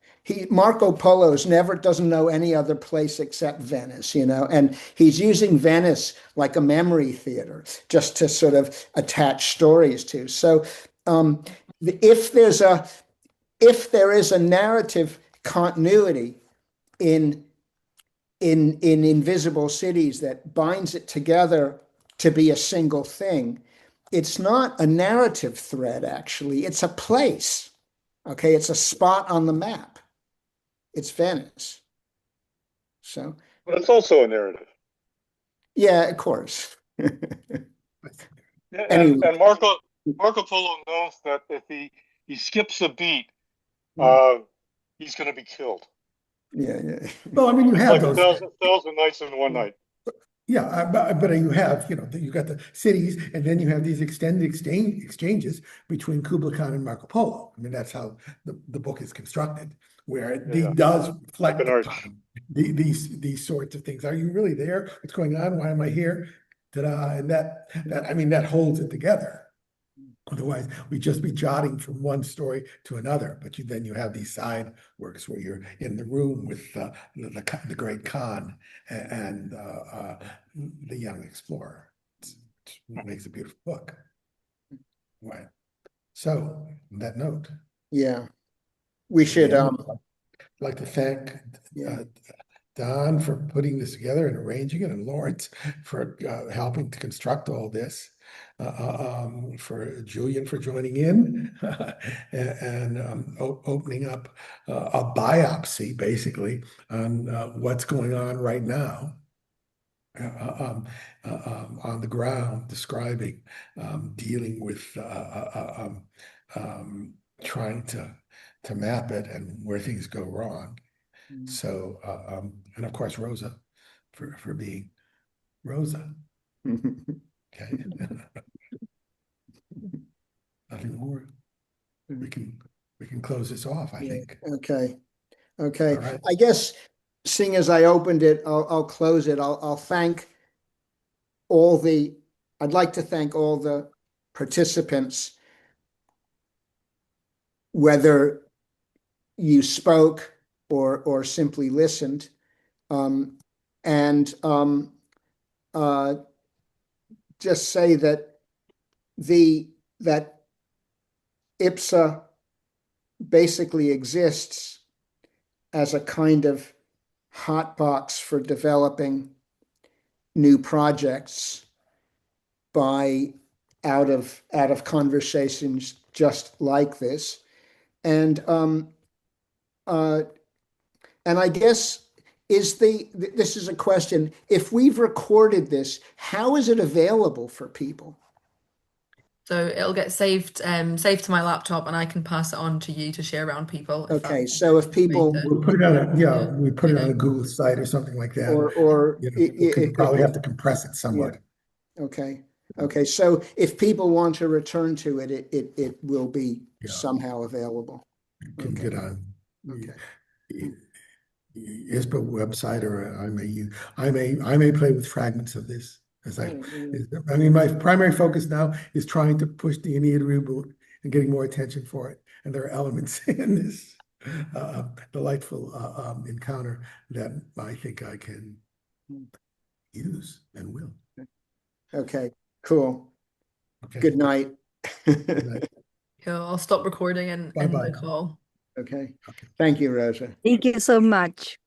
Marco Polo's doesn't know any other place except Venice, and he's using Venice like a memory theater just to sort of attach stories to. So if there is a narrative continuity in invisible cities that binds it together to be a single thing, it's not a narrative thread, actually. It's a place. Okay, it's a spot on the map. It's Venice. So, but it's also a narrative. Yeah, of course. And Marco Polo knows that if he skips a beat, he's going to be killed. Yeah. Well, I mean, you have like those 1,000 nights in one night. Yeah, but you have, you got the cities, and then you have these extended exchanges between Kubla Khan and Marco Polo. I mean, that's how the book is constructed, where he does reflect upon these sorts of things. Are you really there? What's going on? Why am I here? Ta-da! And that holds it together. Otherwise, we'd just be jotting from one story to another. But then you have these side works where you're in the room with the great Khan and the young explorer. It makes a beautiful book. Right. So, on that note. Yeah. We should. I'd like to thank Don for putting this together and arranging it, and Lawrence for helping to construct all this. For Julian for joining in and opening up a biopsy, basically, on what's going on right now on the ground, describing, dealing with, trying to map it and where things go wrong. So, and of course, Rosa for being Rosa. Okay. Nothing more. We can close this off, I think. Okay. Right. I guess, seeing as I opened it, I'll close it. I'll thank I'd like to thank all the participants, whether you spoke or simply listened, and just say that that IPSA basically exists as a kind of hotbox for developing new projects out of conversations just like this, and I guess this is a question. If we've recorded this, how is it available for people? So it'll get saved to my laptop, and I can pass it on to you to share around people. Okay, so if people, we'll put it on we put it on a Google site or something like that, or we'll probably have to compress it somewhat. Yeah. Okay. So if people want to return to it, it will be somehow available. You can get on. ISPA website, or I may play with fragments of this. My primary focus now is trying to push the Aeneid reboot and getting more attention for it. And there are elements in this delightful encounter that I think I can use and will. Okay, cool. Okay. Good night. Good night. Yeah, I'll stop recording and end Bye-bye. the call. Okay. Thank you, Rosa. Thank you so much.